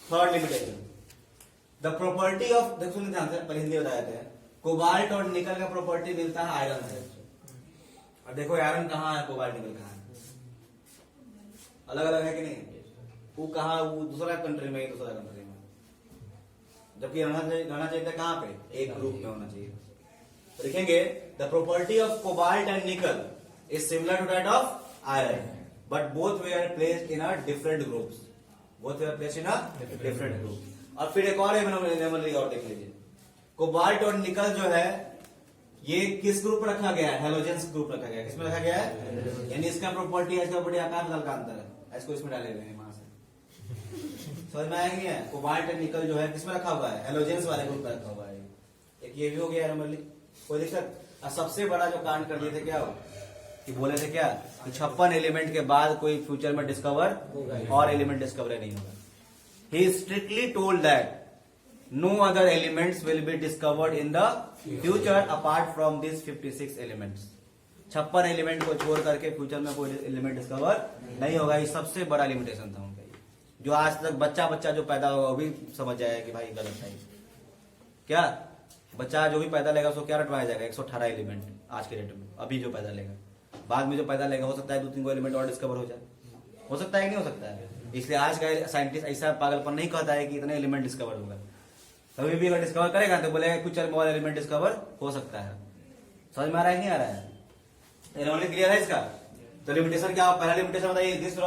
third limitation. The property of, देखो ध्यान से, पहले हिंदी बताए थे, कोबाल्ट और निकल का प्रॉपर्टी मिलता है आयरन से। और देखो आयरन कहाँ है, कोबाल्ट निकल कहाँ है? अलग अलग है कि नहीं? वो कहा, वो दूसरा कंट्री में, दूसरा कंट्री में, जबकि रहना चाहिए था कहाँ पे? एक ग्रुप में होना चाहिए। तो देखेंगे, the property of cobalt and nickel is similar to that of iron, but both were placed in a different groups, both were placed in a different group. और फिर एक और एनोमली और देख लीजिए, कोबाल्ट और निकल जो है ये किस ग्रुप में रखा गया है? हेलोजेंस ग्रुप रखा गया है। किसमें रखा गया है? यानी इसका प्रॉपर्टी, इसका प्रॉपर्टी आकार का अंतर है, इसको इसमें डाले हुए हैं वहां से। समझ में आया कि नहीं है? कोबाल्ट एंड निकल जो है किसमें रखा हुआ है? हेलोजेंस वाले ग्रुप में रखा हुआ है। एक ये भी हो गया एनोमली, कोई दिक्कत? और सबसे बड़ा जो कांड कर दिए थे क्या हो कि बोले थे क्या? 56 एलिमेंट के बाद कोई फ्यूचर में डिस्कवर और एलिमेंट डिस्कवर नहीं होगा। He strictly told that no other elements will be discovered in the future apart from these 56 elements। 56 element को छोड़ करके फ्यूचर में कोई एलिमेंट डिस्कवर नहीं होगा। ये सबसे बड़ा लिमिटेशन था उनका, जो आज तक बच्चा जो पैदा होगा वो भी समझ जाएगा कि भाई गलत है। क्या बच्चा जो भी पैदा लेगा उसको क्या रटवाया जाएगा? 118 एलिमेंट आज के डेट में। अभी जो पैदा लेगा, बाद में जो पैदा लेगा, हो सकता है 2-3 एलिमेंट और डिस्कवर हो जाए, हो सकता है कि नहीं हो सकता है। इसलिए आज का साइंटिस्ट ऐसा पागलपन नहीं कहता है कि इतने एलिमेंट डिस्कवर होगा। कभी भी अगर डिस्कवर करेगा तो बोलेगा कुछ और एलिमेंट डिस्कवर हो सकता है। समझ में आ रहा है नहीं आ रहा है? एनोमली क्लियर है इसका? तो लिमिटेशन क्या? पहला लिमिटेशन बताइए, this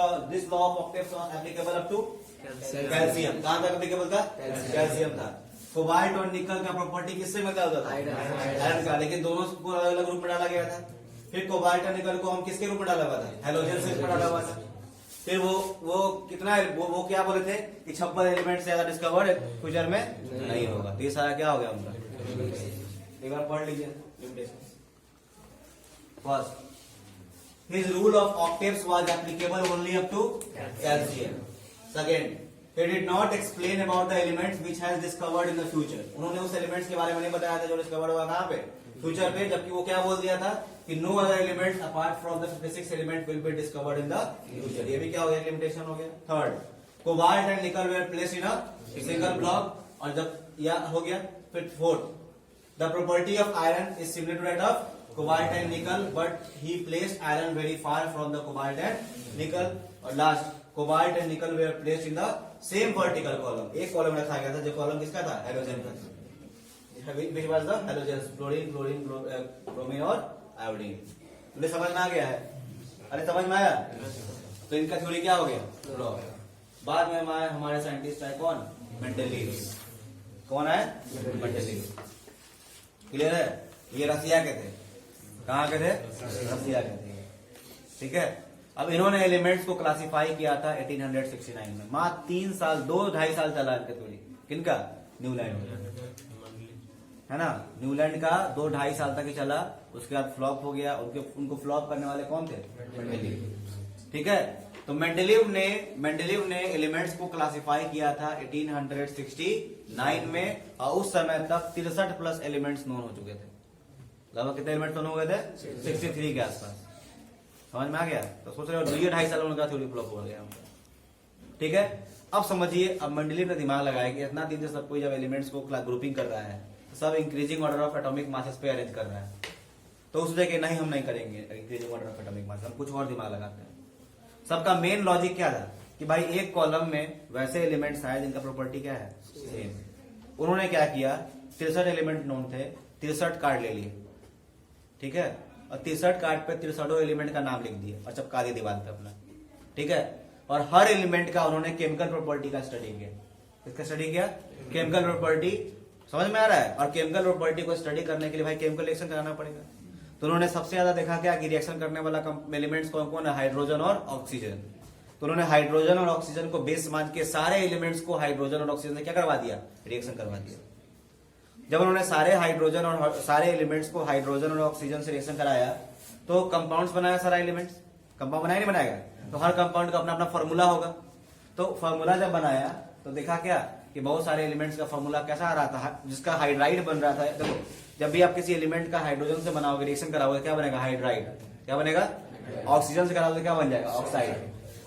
law of octaves applicable up to calcium. कहां तक एप्लीकेबल था? कैल्शियम था। कोबाल्ट और निकल का प्रॉपर्टी किससे मिलता होता था? आयरन का, लेकिन दोनों को अलग अलग रूप में डाला गया था। फिर कोबाल्ट और निकल को हम किसके रूप में डाला हुआ था? हेलोजन से डाला हुआ था। फिर वो कितना वो क्या बोले थे कि 56 एलिमेंट से ज्यादा डिस्कवर्ड फ्यूचर में नहीं होगा। तो ये सारा क्या हो गया उनका? एक बार पढ़ लीजिए limitation. First, his rule of octaves was applicable only up to calcium। Second, He did not explain about the elements which has discovered in the future. उन्होंने उस एलिमेंट्स के बारे में नहीं बताया था जो डिस्कवर हुआ कहाँ पे, फ्यूचर पे, जबकि वो क्या बोल दिया था कि no other elements apart from the 56 element will be discovered in the future. ये भी क्या हो गया, लिमिटेशन हो गया. Third, cobalt and nickel were place in a single block, और जब यह हो गया. फिर fourth, the property of iron is similar to that of cobalt and nickel but he placed iron very far from the cobalt and nickel. और last, cobalt and nickel were placed in the same vertical column. एक column रखा गया था जो column किसका था, halogen का. which was the halogens, fluorine, chlorine, bromine और आयोडीन. तुमने समझ में आ गया है? अरे समझ में आया? तो इनका थ्योरी क्या हो गया, बाद में हमारे साइंटिस्ट है कौन, मेंडलीव. कौन है, मेंडलीव. क्लियर है? ये रसिया के थे. कहाँ के थे, रसिया के थे. ठीक है. अब इन्होंने एलिमेंट्स को क्लासिफाई किया था 1869 में. मात्र 3 साल, 2-2.5 साल चला इनका थ्योरी. किनका, न्यूलैंड, है ना. न्यूलैंड का 2-2.5 साल तक ही चला, उसके बाद फ्लॉप हो गया. उनको फ्लॉप करने वाले कौन थे, मेंडलीव. ठीक है. तो मेंडलीव ने एलिमेंट्स को क्लासिफाई किया था 1869 में, और उस समय तक 63 प्लस एलिमेंट्स नोन हो चुके थे. लगभग कितने एलिमेंट्स नोन हो गए थे, 63 के आसपास. समझ में आ गया? तो सोच रहे हो 2-2.5 साल उनका थ्योरी फ्लॉप हो गया. ठीक है. अब समझिए, अब मेंडलीव ने दिमाग लगाया कि इतना दिन से सब कोई जब एलिमेंट्स को ग्रुपिंग कर रहा है, सब increasing order of atomic masses पे अरेंज कर रहा है, तो उस जगह नहीं, हम नहीं करेंगे increasing order of atomic mass, हम कुछ और दिमाग लगाते हैं. सबका मेन लॉजिक क्या था कि भाई एक कॉलम में वैसे एलिमेंट्स आए जिनका प्रॉपर्टी क्या है, सेम. उन्होंने क्या किया, 63 एलिमेंट नोन थे, 63 कार्ड ले लिए. ठीक है. और 63 कार्ड पे 63 एलिमेंट का नाम लिख दिया और चिपका दिया दीवार पे अपना. ठीक है. और हर एलिमेंट का उन्होंने केमिकल प्रॉपर्टी का स्टडी किया. किसका स्टडी किया, केमिकल प्रॉपर्टी. समझ में आ रहा है? और केमिकल प्रॉपर्टी को स्टडी करने के लिए भाई केमिकल रिएक्शन कराना पड़ेगा. तो उन्होंने सबसे ज्यादा देखा क्या कि रिएक्शन करने वाला एलिमेंट्स कौन कौन है, हाइड्रोजन और ऑक्सीजन. तो उन्होंने हाइड्रोजन और ऑक्सीजन को बेस मान के सारे एलिमेंट्स को हाइड्रोजन और ऑक्सीजन से क्या करवा दिया, रिएक्शन करवा दिया. जब उन्होंने सारे हाइड्रोजन और सारे एलिमेंट्स को हाइड्रोजन और ऑक्सीजन से रिएक्शन कराया तो कंपाउंड्स बनाया. सारा एलिमेंट्स कंपाउंड बनाया नहीं बनाएगा, तो हर कंपाउंड का अपना अपना फॉर्मूला होगा. तो फॉर्मूला जब बनाया तो देखा क्या कि बहुत सारे एलिमेंट्स का फॉर्मूला कैसा आ रहा था, जिसका हाइड्राइड बन रहा था. देखो, जब भी आप किसी एलिमेंट का हाइड्रोजन से बनाओगे, रिएक्शन कराओगे, क्या बनेगा, हाइड्राइड. क्या बनेगा, ऑक्सीजन से कराओगे क्या बन जाएगा, ऑक्साइड.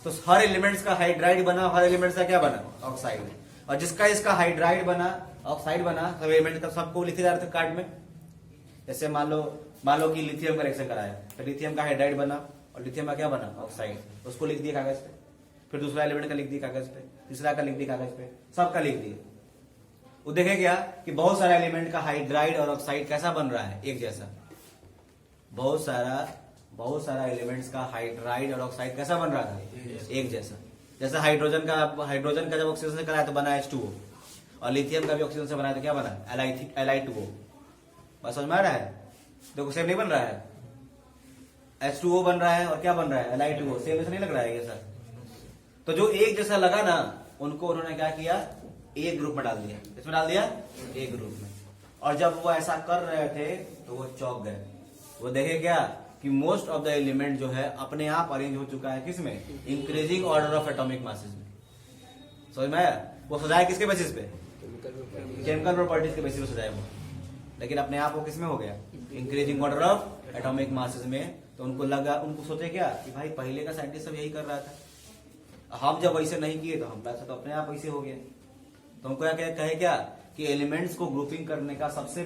तो हर एलिमेंट्स का हाइड्राइड बना, हर एलिमेंट्स का क्या बना, ऑक्साइड. और जिसका इसका हाइड्राइड बना, ऑक्साइड बना, सब एलिमेंट का सबको लिखे जा रहे थे कार्ड में. जैसे मान लो कि लिथियम का रिएक्शन कराया, तो लिथियम का हाइड्राइड बना और लिथियम का क्या बना, ऑक्साइड. उसको लिख दिया कागज पे. फिर दूसरा एलिमेंट का लिख दिया कागज पे, तीसरा का लिख दिया कागज पे, सबका लिख दिया. वो देखे क्या कि बहुत सारा एलिमेंट का हाइड्राइड और ऑक्साइड कैसा बन रहा है, एक जैसा. बहुत सारा एलिमेंट्स का हाइड्राइड और ऑक्साइड कैसा बन रहा था, एक जैसा. जैसे हाइड्रोजन का जब ऑक्सीजन से कराया तो बना H2O, और लिथियम का भी ऑक्सीजन से बनाया तो क्या बना, Li2O. बस समझ में आ रहा है? देखो सेम नहीं बन रहा है, H2O बन रहा है और क्या बन रहा है, Li2O. सेम जैसा नहीं लग रहा है ये सर. तो जो एक जैसा लगा ना, उनको उन्होंने क्या किया, एक ग्रुप में डाल दिया. इसमें डाल दिया, एक ग्रुप में. और जब वो ऐसा कर रहे थे तो वो चौंक गए. वो देखे क्या कि मोस्ट ऑफ द एलिमेंट जो है अपने आप अरेंज हो चुका है, किसमें, increasing order of atomic masses में. समझ में आया? वो सजाया किसके बेसिस पे, केमिकल प्रॉपर्टीज के बेसिस पे सजाया वो. लेकिन अपने आप वो किसमें हो गया, increasing order of atomic masses में. तो उनको सोचे क्या कि भाई पहले का साइंटिस्ट सब यही कर रहा था, हम जब वैसे नहीं किए तो हम पैसा तो अपने आप वैसे हो गया. तो हमको कहे क्या कि एलिमेंट्स को ग्रुपिंग करने का सबसे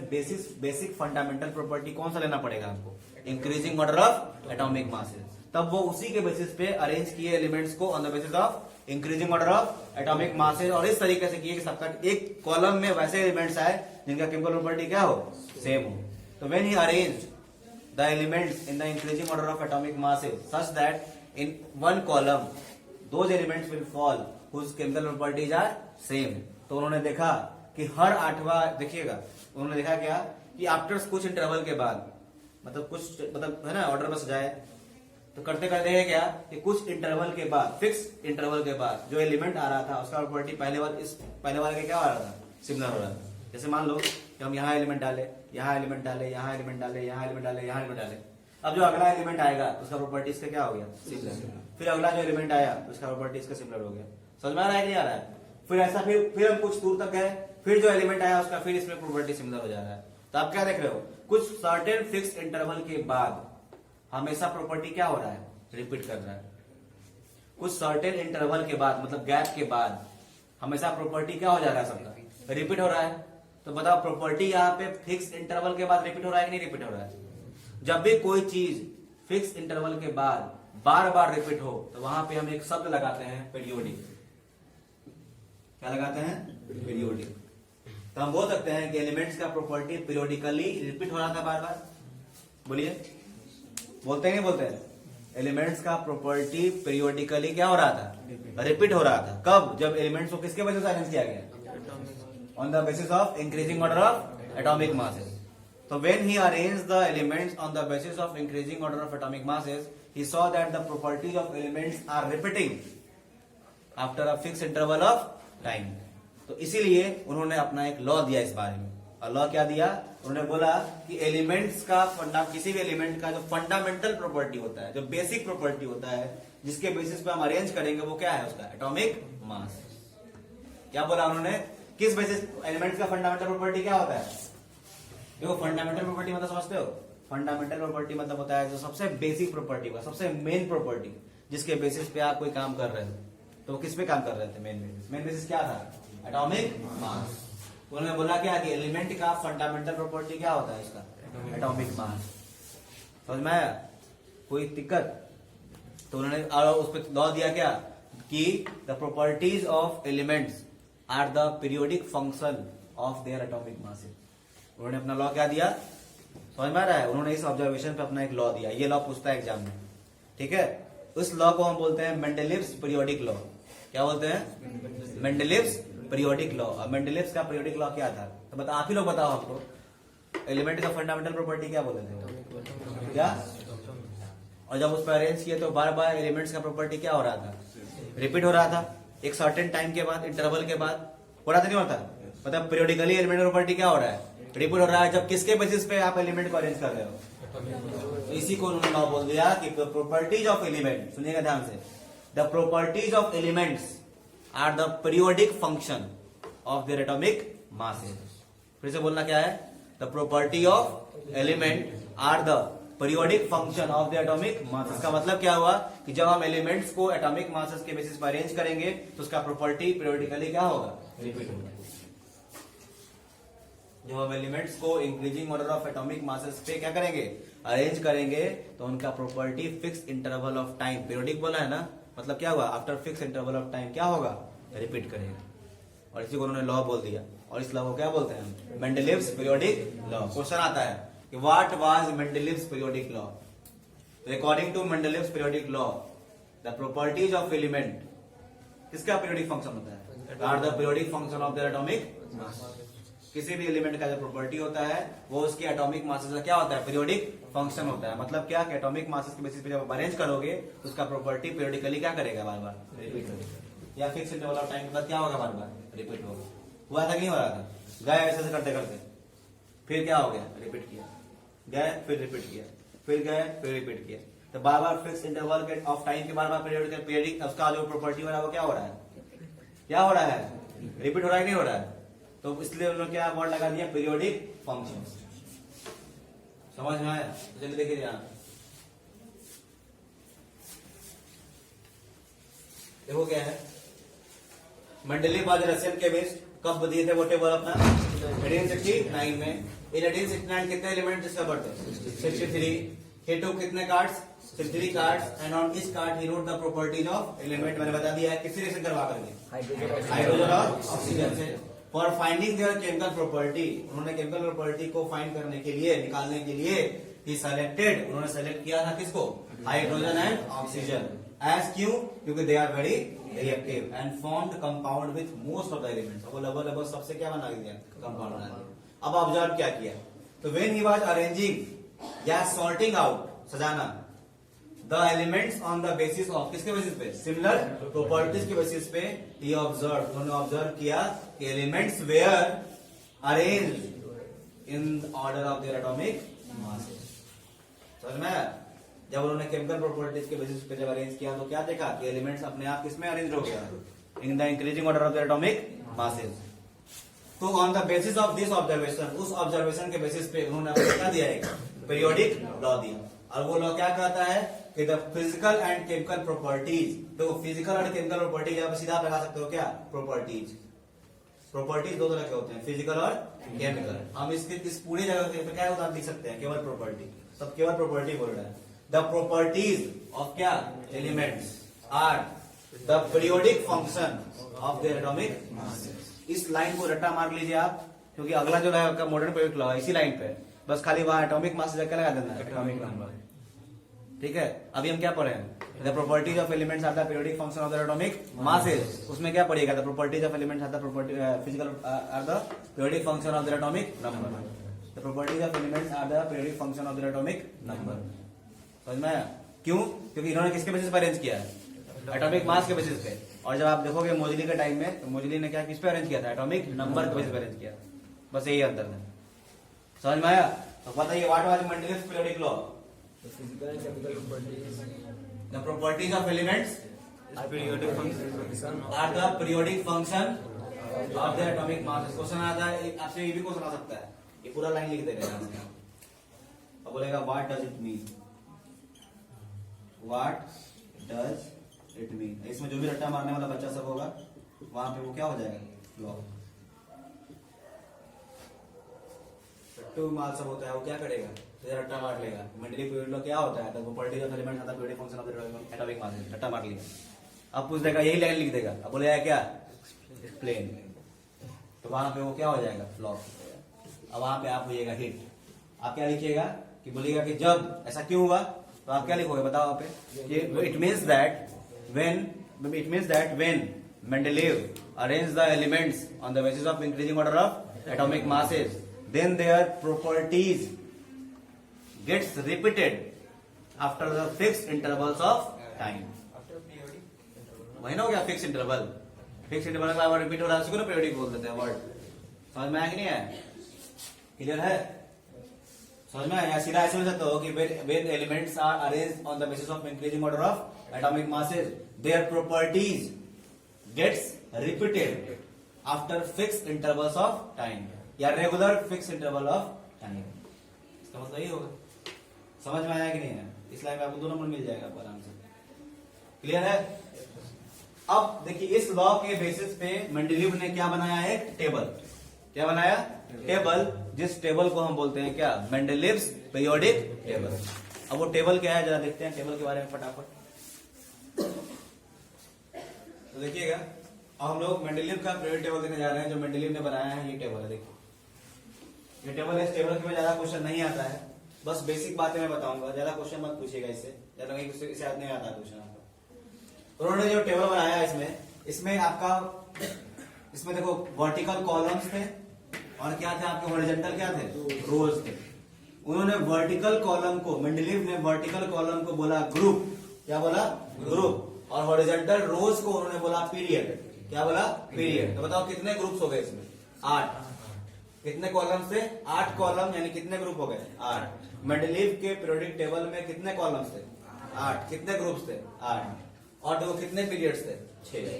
बेसिक फंडामेंटल प्रॉपर्टी कौन सा लेना पड़ेगा हमको, increasing order of atomic masses. तब वो उसी के बेसिस पे अरेंज किए एलिमेंट्स को on the basis of increasing order of atomic masses. और इस तरीके से किए कि सबका एक कॉलम में वैसे एलिमेंट्स आए जिनका केमिकल प्रॉपर्टी क्या हो, सेम हो. तो when he arranged the elements in the increasing order of atomic masses such that in one column those elements will fall whose chemical properties are same. तो उन्होंने देखा कि हर 8वां, देखिएगा उन्होंने देखा क्या कि आफ्टर कुछ इंटरवल के बाद, मतलब है ना, ऑर्डर में सजाए तो करते करते है क्या कि कुछ इंटरवल के बाद, फिक्स इंटरवल के बाद जो एलिमेंट आ रहा था उसका प्रॉपर्टी पहले वाले का क्या आ रहा था, सिमिलर हो रहा था. जैसे मान लो कि हम यहाँ एलिमेंट डाले, यहाँ एलिमेंट डाले, यहाँ एलिमेंट डाले, यहाँ एलिमेंट डाले, यहाँ एलिमेंट डाले. अब जो अगला एलिमेंट आएगा उसका प्रॉपर्टी इसका क्या हो गया, सिमिलर. फिर अगला जो एलिमेंट आया उसका प्रॉपर्टी इसका सिमिलर हो गया. समझ में आ रहा है, नहीं आ रहा है? फिर ऐसा फिर हम कुछ दूर तक गए, फिर जो एलिमेंट आया उसका फिर इसमें प्रोपर्टी सिमिलर हो जा रहा है। तो आप क्या देख रहे हो, कुछ सर्टेन फिक्स इंटरवल के बाद हमेशा प्रॉपर्टी क्या हो रहा है, रिपीट कर रहा है। कुछ सर्टेन इंटरवल के बाद मतलब गैप के बाद हमेशा प्रॉपर्टी क्या हो जा रहा है, सबका रिपीट हो रहा है। तो बताओ प्रॉपर्टी यहाँ पे फिक्स इंटरवल के बाद रिपीट हो रहा है कि नहीं रिपीट हो रहा है। जब भी कोई चीज फिक्स इंटरवल के बाद बार बार रिपीट हो तो वहां पे हम एक शब्द लगाते हैं पीरियोडिक। क्या लगाते हैं, पीरियोडिक। तो हम बोल सकते हैं कि एलिमेंट्स का प्रॉपर्टी पीरियोडिकली रिपीट हो रहा था बार बार। बोलिए, बोलते हैं नहीं बोलते हैं, एलिमेंट्स का प्रॉपर्टी पीरियोडिकली क्या हो रहा था, रिपीट हो रहा था। कब, जब एलिमेंट्स को किसके वजह से अरेंज किया गया, on the basis of increasing order of atomic masses. So when he arranged the elements on the basis of increasing order of atomic masses, he saw that the properties of elements are repeating after a fixed interval of time. तो इसीलिए उन्होंने अपना एक law दिया इस बारे में। और लॉ क्या दिया, उन्होंने बोला कि एलिमेंट्स का किसी भी एलिमेंट का जो फंडामेंटल प्रॉपर्टी होता है, जो बेसिक प्रॉपर्टी होता है, जिसके बेसिस पे हम अरेंज करेंगे, वो क्या है, उसका एटॉमिक मास। क्या बोला उन्होंने, किस बेसिस एलिमेंट्स का फंडामेंटल प्रॉपर्टी क्या होता है। देखो फंडामेंटल प्रॉपर्टी मतलब समझते हो, फंडामेंटल प्रॉपर्टी मतलब होता है जो सबसे बेसिक प्रॉपर्टी होगा, सबसे मेन प्रॉपर्टी, जिसके बेसिस पे आप कोई काम कर रहे थे। तो किस पे काम कर रहे थे, मेन बेसिस क्या था, एटॉमिक मास। उन्होंने बोला क्या कि एलिमेंट का फंडामेंटल प्रॉपर्टी क्या होता है, इसका एटॉमिक मास। समझ में आया, कोई दिक्कत। तो उन्होंने उस पर लॉ दिया क्या कि the properties of elements are the periodic function of their atomic masses. उन्होंने अपना लॉ क्या दिया, समझ में आ रहा है। उन्होंने इस ऑब्जर्वेशन पे अपना एक लॉ दिया, ये लॉ पूछता है एग्जाम में, ठीक है। उस लॉ को हम बोलते हैं मेंडलीव्स पीरियोडिक लॉ। क्या बोलते हैं, मेंडलीव्स पीरियोडिक लॉ। और मेंडलीव्स का पीरियोडिक लॉ क्या था, तो बता, आप ही लोग बताओ हमको, एलिमेंट का फंडामेंटल प्रॉपर्टी क्या बोलते थे, क्या। और जब उस पर अरेंज किए तो बार बार एलिमेंट्स का प्रॉपर्टी क्या हो रहा था, रिपीट हो रहा था। एक सर्टेन टाइम के बाद, इंटरवल के बाद हो रहा था, नहीं होता, मतलब पीरियोडिकली एलिमेंट प्रॉपर्टी क्या हो रहा है, रिपीट हो रहा है। जब किसके बेसिस पे आप एलिमेंट को अरेंज कर रहे हो, तो इसी को उन्होंने लॉ बोल दिया कि प्रॉपर्टीज ऑफ एलिमेंट, सुनिएगा ध्यान से, the properties of elements are the periodic function of their atomic masses. फिर से बोलना क्या है, the property of element are the periodic function of the atomic masses. का मतलब क्या हुआ कि जब हम एलिमेंट्स को एटॉमिक मासेस के बेसिस पर अरेंज करेंगे तो उसका प्रॉपर्टी पीरियोडिकली क्या होगा, रिपीट होगा। जब हम एलिमेंट्स को increasing order of atomic masses पे क्या करेंगे, अरेंज करेंगे, तो उनका property fix interval of time, periodic बोला है ना, मतलब क्या हुआ, after fix interval of time क्या होगा, रिपीट करेगा। और इसी को उन्होंने लॉ बोल दिया। और इस लॉ को क्या बोलते हैं, मेंडलीव्स पीरियोडिक लॉ। क्वेश्चन आता है कि what was Mendeleev's periodic law. According to Mendeleev's periodic law, the properties of element किसका पीरियोडिक फंक्शन होता है, are the periodic function of their atomic mass. किसी भी एलिमेंट का जो प्रॉपर्टी होता है वो उसके एटॉमिक मासेस का क्या होता है, पीरियोडिक फंक्शन होता है। मतलब क्या कि एटॉमिक मासेस के बेसिस पे जब अरेंज करोगे तो उसका प्रॉपर्टी पीरियोडिकली क्या करेगा, बार बार रिपीट करेगा, या फिक्स इंटरवल ऑफ टाइम के बाद क्या होगा, बार बार रिपीट होगा। हुआ था कि नहीं हो रहा था, गए ऐसे करते करते, फिर क्या हो गया, रिपीट किया, गए फिर रिपीट किया, फिर गए फिर रिपीट किया। तो बार बार फिक्स इंटरवल ऑफ टाइम के बार बार पीरियोडिक उसका जो प्रॉपर्टी हो रहा है वो क्या हो रहा है, क्या हो रहा है, रिपीट हो रहा है कि नहीं हो रहा है। तो इसलिए उन्होंने क्या वर्ड लगा दिया, पीरियोडिक फंक्शन। समझ में आया, जल्दी देखिए यहाँ, देखो क्या है, मेंडलीव वाज रशियन केमिस्ट। कब दिए थे वो टेबल अपना, 1869 में। इन 1869 कितने एलिमेंट डिस्कवर थे, 63। he took कितने कार्ड्स, 63 कार्ड्स, एंड ऑन इस card he wrote the properties of element. मैंने बता दिया है, किसी रिएक्शन करवा करके, हाइड्रोजन और ऑक्सीजन से। For finding there chemical property, उन्होंने केमिकल प्रॉपर्टी को फाइंड करने के लिए, निकालने के लिए ही सेलेक्टेड, उन्होंने सेलेक्ट किया था किसको, हाइड्रोजन एंड ऑक्सीजन। एज क्यों, क्योंकि they are very reactive and formed compound with most of the elements. वो लगभग सबसे क्या बना दिया, कंपाउंड बना दिया। अब ऑब्जर्व क्या किया, तो व्हेन ही वाज अरेंजिंग या सॉर्टिंग आउट, सजाना, the elements on the basis of, किसके बेसिस पे, सिमिलर प्रॉपर्टीज के बेसिस पे, ही ऑब्जर्व, उन्होंने ऑब्जर्व किया कि elements were arranged in order of their atomic masses. समझ में, जब उन्होंने केमिकल प्रॉपर्टीज के बेसिस पे जब अरेंज किया तो क्या देखा कि एलिमेंट्स अपने आप किसमें अरेंज हो गया, in the increasing order of the atomic masses. तो on the basis of this observation, उस ऑब्जर्वेशन के बेसिस पे उन्होंने क्या दिया है, पीरियोडिक लॉ दिया। और वो लॉ क्या कहता है कि the physical and chemical properties, तो फिजिकल और केमिकल प्रॉपर्टीज आप सीधा लगा सकते हो क्या, प्रॉपर्टीज। प्रॉपर्टीज दो तरह के होते हैं, फिजिकल और केमिकल। हम इसके इस पूरी जगह पे क्या होता है लिख सकते हैं, केवल प्रॉपर्टी, सब केवल प्रॉपर्टी बोल रहा है। द प्रॉपर्टीज ऑफ क्या, elements are the periodic function of the atomic masses. इस लाइन को रट्टा मार लीजिए आप, क्योंकि अगला जो है आपका मॉडर्न पीरियोडिक लॉ इसी लाइन पे, बस खाली वहां एटॉमिक मास जाकर लगा देना है, एटॉमिक नंबर। ठीक है, अभी हम क्या पढ़े हैं, the properties of elements are the periodic function of the atomic masses. उसमें क्या पढ़िएगा, the properties of elements are the property physical are the periodic function of the atomic number. The properties of elements are the periodic function of the atomic number. समझ में आया? क्यों? क्योंकि इन्होंने किसके बेसिस पर अरेंज किया है, एटॉमिक मास के बेसिस पे। और जब आप देखोगे मोजली के टाइम में, तो मोजली ने क्या किस पे अरेंज किया था, एटॉमिक नंबर के बेसिस पर अरेंज किया। बस यही अंतर है, समझ में आया? तो बताइए what was Mendeleev's periodic law. Physical and chemical properties The properties of elements are periodic function are the periodic function of the atomic mass। Question आता है आपसे, ये भी क्वेश्चन आ सकता है, ये पूरा लाइन लिख देगा यहाँ। अब बोलेगा what does it mean, what does it mean. इसमें जो भी रट्टा मारने वाला बच्चा सब होगा वहां पे वो क्या हो जाएगा, लॉ। रट्टू माल सब होता है, वो क्या करेगा, रट्टा मार लेगा। मेंडलीव पीरियड लॉ क्या होता है, the properties of elements are the periodic function of the atomic mass. रट्टा मार लिया, अब पूछ देगा, यही लाइन लिख देगा। अब बोलेगा क्या, एक्सप्लेन, तो वहां पे वो क्या हो जाएगा, लॉ। अब वहां पे आप होइएगा हिट, आप क्या लिखिएगा कि बोलिएगा कि जब ऐसा क्यों हुआ, तो आप क्या लिखोगे बताओ वहां पे कि it means that when Mendeleev arrange the elements on the basis of increasing order of atomic masses, then their properties gets repeated after the fixed intervals of time। after periodic वही ना हो गया फिक्स इंटरवल। फिक्स इंटरवल का word repeat हो रहा है, उसको ना पीरियोडिक बोल देते हैं वर्ड। समझ में आया कि नहीं है, क्लियर है? समझ में आया? सीधा ऐसे हो सकता हो कि when elements are arranged on the basis of increasing order of atomic masses, their properties gets repeated after fixed intervals of time, या regular fix interval of time. इसका मतलब यही होगा। समझ में आया कि नहीं है? इस लाइन में आपको 2 नंबर मिल जाएगा आपको आराम से, क्लियर है? अब देखिए, इस लॉ के बेसिस पे मेंडलीव ने क्या बनाया है, टेबल। क्या बनाया, टेबल, जिस टेबल को हम बोलते हैं क्या, मेंडलीव्स पीरियोडिक टेबल। अब वो टेबल क्या है, जरा देखते हैं टेबल के बारे में फटाफट। तो देखिएगा, अब हम लोग मेंडलीव का पीरियोडिक टेबल देखने जा रहे हैं, जो मेंडलीव ने बनाया है। ये टेबल है, देखिए ये टेबल है। इस टेबल के में ज्यादा क्वेश्चन नहीं आता है, बस बेसिक बातें मैं बताऊंगा, ज्यादा क्वेश्चन मत पूछिएगा इससे, ज्यादा इससे नहीं आता क्वेश्चन आपका। उन्होंने जो टेबल बनाया है इसमें आपका, इसमें देखो वर्टिकल कॉलम्स थे और क्या थे आपके, हॉरिजॉन्टल क्या थे, रोज थे। उन्होंने वर्टिकल कॉलम को, मेंडलीव ने वर्टिकल कॉलम को बोला ग्रुप, क्या बोला, ग्रुप, और हॉरिजॉन्टल रोज को उन्होंने बोला पीरियड। क्या बोला, पीरियड। तो बताओ कितने ग्रुप्स हो गए इसमें, 8। कितने कॉलम से, 8 कॉलम, यानी कितने ग्रुप हो गए, 8। मेंडलीव के पीरियोडिक टेबल में कितने कॉलम्स थे, 8। कितने ग्रुप्स थे, 8। और देखो कितने पीरियड्स थे, 6।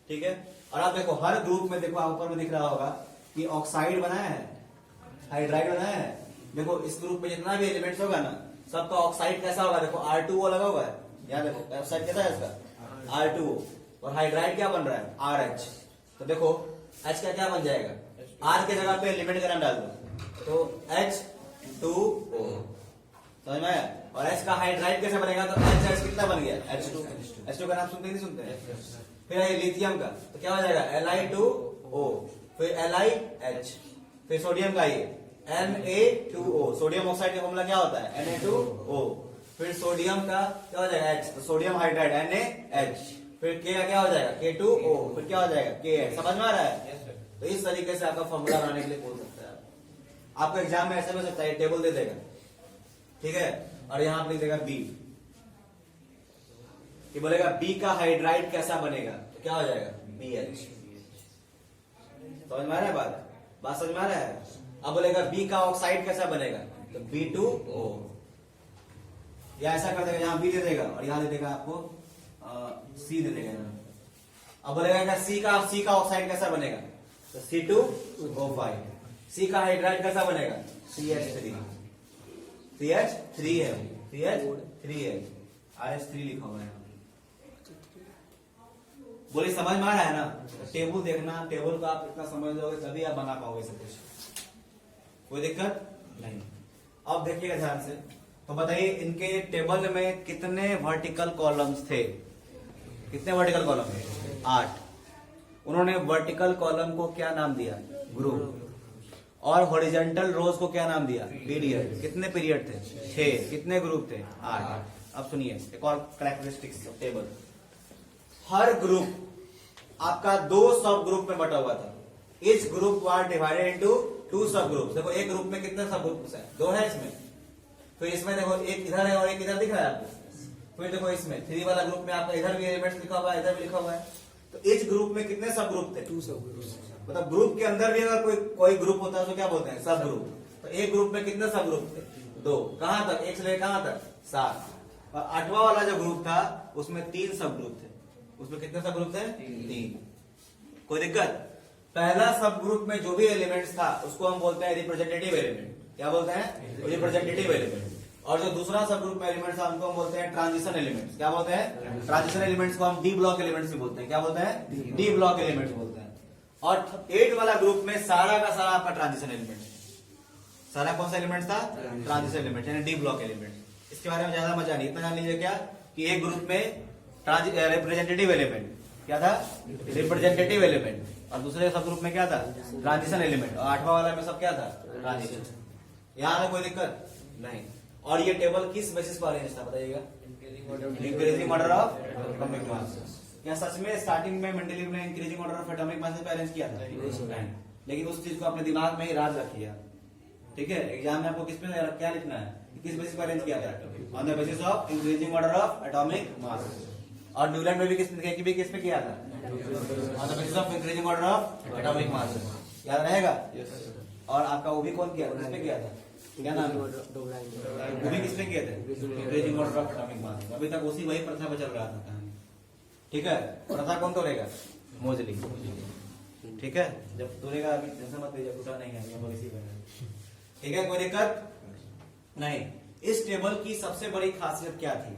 ठीक है, और आप देखो हर ग्रुप में, देखो ऊपर में दिख रहा होगा कि ऑक्साइड बनाया है, हाइड्राइड बनाया है। देखो इस ग्रुप में जितना भी एलिमेंट्स होगा ना, सबका ऑक्साइड कैसा होगा, देखो R2O लगा हुआ है, यहाँ देखो ऑक्साइड कैसा है इसका, R2O। और हाइड्राइड क्या बन रहा है, RH। तो देखो H का क्या बन जाएगा, R के जगह पे एलिमेंट का नाम डाल दो, तो H2O। समझ में आया? और H का हाइड्राइड कैसे बनेगा, तो HH कितना बन गया, H2। H2 का नाम सुनते नहीं सुनते? फिर है लिथियम का, तो क्या हो जाएगा, Li2O, फिर LiH, फिर सोडियम का ये Na2O। सोडियम ऑक्साइड का फॉर्मूला क्या होता है, Na2O। फिर सोडियम का क्या हो जाएगा, H, तो सोडियम हाइड्राइड NaH। फिर K का क्या हो जाएगा, K2O। फिर क्या हो जाएगा, KH। समझ में आ रहा है? तो इस तरीके से आपका फॉर्मूला बनाने के लिए बोल सकता है। आपको एग्जाम में ऐसे हो सकता है, टेबल दे देगा, ठीक है, और यहां पर लिख देगा B, कि बोलेगा B का हाइड्राइड कैसा बनेगा, तो क्या हो जाएगा, BH। समझ में आ रहा है बात समझ में आ रहा है? अब बोलेगा B का ऑक्साइड कैसा बनेगा, तो B2O। या ऐसा कर देगा, यहां B दे देगा और यहां दे देगा आपको C दे देगा, अब बोलेगा सी का ऑक्साइड कैसा बनेगा, तो C2O5। सी का हाइड्राइड कैसा बनेगा, CH3। CH3 है, CH3 है, RH3 लिखा हुआ है। बोले समझ में आ रहा है ना। टेबल देखना, टेबल का आप इतना समझ लोगे तभी आप बना पाओगे सब कुछ, कोई दिक्कत नहीं। अब देखिएगा ध्यान से, तो बताइए इनके टेबल में कितने वर्टिकल कॉलम्स थे, कितने वर्टिकल कॉलम थे, 8। उन्होंने वर्टिकल कॉलम को क्या नाम दिया, ग्रुप, और हॉरिजॉन्टल रोज को क्या नाम दिया, पीरियड। कितने पीरियड थे, 6। कितने ग्रुप थे, 8। अब सुनिए एक और characteristics of table. Her group आपका 2 सब ग्रुप में बटा हुआ था। इच ग्रुप वार डिवाइडेड इनटू 2 सब ग्रुप। देखो एक ग्रुप में कितने सब ग्रुप है, 2 है इसमें। तो इसमें देखो एक इधर है और एक इधर दिख रहा है आपको। फिर देखो इसमें 3 वाला ग्रुप में आपका इधर भी एलिमेंट्स लिखा हुआ है, इधर भी लिखा हुआ है। तो इच ग्रुप में कितने सब ग्रुप थे, 2 सब ग्रुप। मतलब ग्रुप के अंदर भी अगर कोई ग्रुप होता है तो क्या बोलते हैं, सब ग्रुप। तो एक ग्रुप में कितने सब ग्रुप थे, 2। कहां तक, 1 से लेकर कहां तक, 7। और 8वां वाला जो ग्रुप था उसमें 3 सब ग्रुप थे। उसमें कितने सब ग्रुप थे, 3। कोई दिक्कत। पहला सब ग्रुप में जो भी एलिमेंट्स था उसको हम बोलते हैं रिप्रेजेंटेटिव एलिमेंट। क्या बोलते हैं, रिप्रेजेंटेटिव एलिमेंट। और जो दूसरा सब ग्रुप में एलिमेंट्स था उनको हम बोलते हैं ट्रांजिशन एलिमेंट्स। क्या बोलते हैं, ट्रांजिशन एलिमेंट्स को हम डी ब्लॉक एलिमेंट्स भी बोलते हैं। क्या बोलते हैं, डी ब्लॉक एलिमेंट्स बोलते हैं। और 8 वाला ग्रुप में सारा का सारा आपका ट्रांजिशन एलिमेंट, सारा कौन सा एलिमेंट था, ट्रांजिशन एलिमेंट यानी डी ब्लॉक एलिमेंट। इसके बारे में ज्यादा मजा नहीं, इतना जान लीजिए क्या कि एक ग्रुप में रिप्रेजेंटेटिव एलिमेंट क्या था, रिप्रेजेंटेटिव एलिमेंट, और दूसरे सब ग्रुप में क्या था, ट्रांजिशन एलिमेंट, और 8वां वाला में सब क्या था, ट्रांजिशन। यहाँ है कोई दिक्कत नहीं। और ये टेबल किस बेसिस पर अरेंज था बताइएगा, increasing order of atomic mass. क्या सच में स्टार्टिंग में मेंडलीव ने increasing order of atomic mass पे अरेंज किया था, लेकिन उस चीज को अपने दिमाग में ही राज रखिए। ठीक है, एग्जाम में आपको किस पे क्या लिखना है, किस बेसिस पर अरेंज किया था, on the basis of increasing order of atomic mass. और न्यूलैंड में भी किस पे किया था, on the basis of increasing order of atomic mass. याद रहेगा। और आपका वो भी कौन किया, किस पे किया था, क्या नाम है, वो भी किस पे किए थे, increasing order of atomic mass. अभी तक उसी वही प्रथा पर चल रहा था कहानी। ठीक है, प्रथा कौन तोड़ेगा, मोजली। ठीक है, जब तोड़ेगा अभी टेंशन मत लीजिए, टूटा नहीं है, हम लोग इसी में। ठीक है, कोई दिक्कत नहीं। इस टेबल की सबसे बड़ी खासियत क्या थी,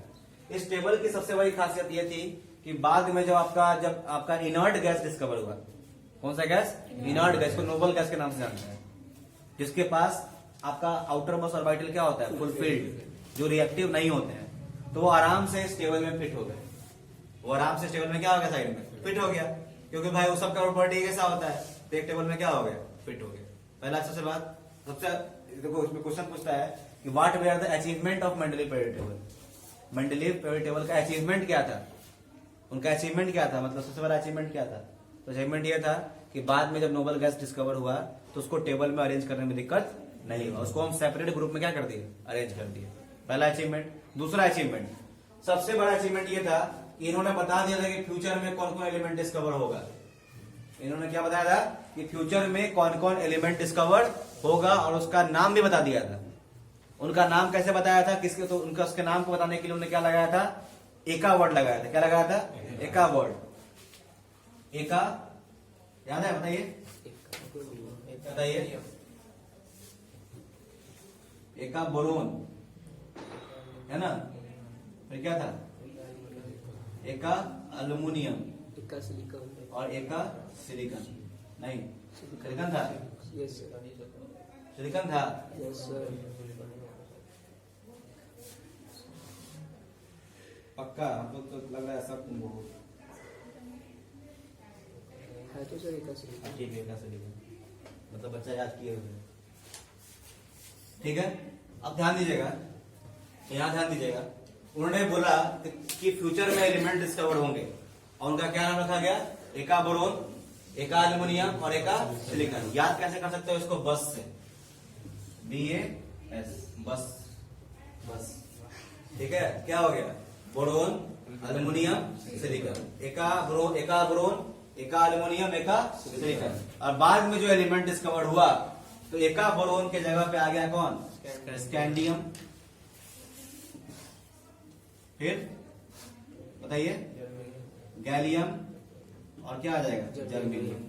इस टेबल की सबसे बड़ी खासियत यह थी कि बाद में जब आपका इनर्ट गैस डिस्कवर हुआ, कौन सा गैस, इनर्ट गैस, को नोबल गैस के नाम से जानते हैं, जिसके पास आपका आउटर मोस्ट ऑर्बिटल क्या होता है, फुलफिल्ड, जो रिएक्टिव नहीं होते हैं, तो वो आराम से इस टेबल में फिट हो गए। वो आराम से इस टेबल में क्या हो गया, साइड में फिट हो गया, क्योंकि भाई वो सबका प्रॉपर्टी कैसा होता है, तो एक टेबल में क्या हो गया, फिट हो गया। पहला सबसे बात, सबसे देखो इसमें क्वेश्चन पूछता है कि what were the achievement of Mendeleev period table. Mendeleev period table का अचीवमेंट क्या था, उनका अचीवमेंट क्या था, मतलब सबसे बड़ा अचीवमेंट क्या था, तो अचीवमेंट ये था कि बाद में जब नोबल गैस डिस्कवर हुआ तो उसको टेबल में अरेंज करने में दिक्कत नहीं हुआ, उसको हम सेपरेट ग्रुप में क्या कर दिए, अरेंज कर दिए। पहला अचीवमेंट। दूसरा अचीवमेंट, सबसे बड़ा अचीवमेंट ये था कि इन्होंने बता दिया था कि फ्यूचर में कौन कौन एलिमेंट डिस्कवर होगा। इन्होंने क्या बताया था कि फ्यूचर में कौन कौन एलिमेंट डिस्कवर होगा, और उसका नाम भी बता दिया था। उनका नाम कैसे बताया था, किसके, तो उनका उसके नाम को बताने के लिए उन्होंने क्या लगाया था, एका वर्ड लगाया था। क्या लगाया था, एका वर्ड। एका याद है, बताइए बताइए। एका बोरोन है ना, फिर क्या था, एका अल्युमिनियम, एका सिलिकॉन, और एका सिलिकॉन। नहीं, सिलिकॉन था, यस सर, सिलिकॉन था, यस सर, पक्का। हम लोग तो लग रहा है सब है तो सर एका सिलिकॉन। ठीक है, एका सिलिकॉन, मतलब बच्चा याद किए हुए। ठीक है, अब ध्यान दीजिएगा, यहाँ ध्यान दीजिएगा। उन्होंने बोला कि फ्यूचर में एलिमेंट डिस्कवर होंगे, और उनका क्या नाम रखा गया, एका बोरोन, एका एल्युमिनियम और एका सिलिकॉन। याद कैसे कर सकते हो इसको, बस से, BAS, बस बस। ठीक है, क्या हो गया, बोरोन, एल्युमिनियम, सिलिकॉन, एका बोरोन, एका एल्युमिनियम, एका सिलिकॉन। और बाद में जो एलिमेंट डिस्कवर हुआ तो एका बोरोन के जगह पे आ गया कौन, स्कैंडियम। फिर बताइए, गैलियम, और क्या आ जाएगा जर्मेनियम।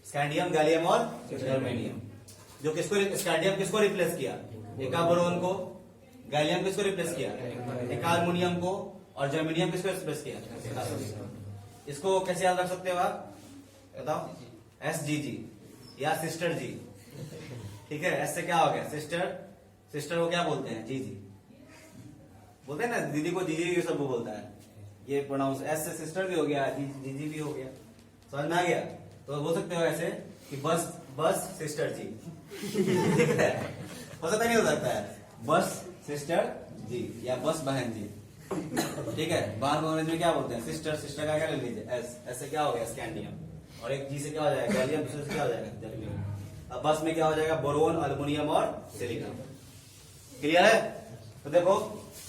स्कैंडियम, गैलियम और जर्मेनियम। जो किसको, स्कैंडियम किसको रिप्लेस किया, एका बोरोन को। गैलियम किसको रिप्लेस किया, एका अल्मुनियम को। और जर्मेनियम किसको रिप्लेस किया। इसको कैसे याद रख सकते हो आप, बताओ। SGG या सिस्टर जी, ठीक है। एस से क्या हो गया सिस्टर, सिस्टर को क्या बोलते हैं, जीजी बोलते हैं ना, दीदी को जीजी ये सब वो बोलता है, ये प्रोनाउंस। एस से सिस्टर भी हो गया, जीजी भी हो गया, समझ में आ गया। तो बोल सकते हो ऐसे कि बस बस सिस्टर जी, ठीक है। हो सकता नहीं हो सकता है, बस सिस्टर जी या बस बहन जी, ठीक है। बहन को अंग्रेजी में क्या बोलते हैं, सिस्टर। सिस्टर का क्या ले लीजिए, एस। एस से क्या हो गया स्कैंडियम, और एक जी से क्या हो जाएगा गैलियम, दूसरे से क्या हो जाएगा जर्मेनियम। अब बस में क्या हो जाएगा, बोरोन, अल्युमिनियम और सिलिकॉन। क्लियर है। तो देखो,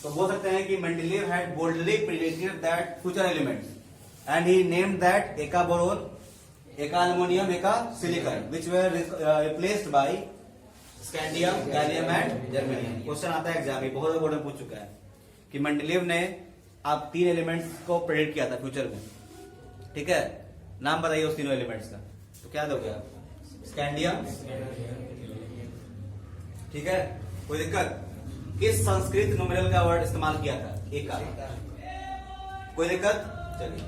तो बोल सकते हैं कि Mendeleev had boldly predicted that future elements and he named that एका बोरोन, एका अल्युमिनियम, एका silicon which were replaced by scandium, gallium and germanium. Question आता है एग्जाम में, बहुत बोर्ड में पूछ चुका है कि मेंडलीव ने आप 3 एलिमेंट्स को प्रेडिक्ट किया था फ्यूचर में, ठीक है। नाम बताइए उस तीनों एलिमेंट्स का। तो क्या दोगे आप, स्कैंडियम, ठीक है। कोई दिक्कत। किस संस्कृत न्यूमेरल का वर्ड इस्तेमाल किया था, एका। कोई दिक्कत। चलिए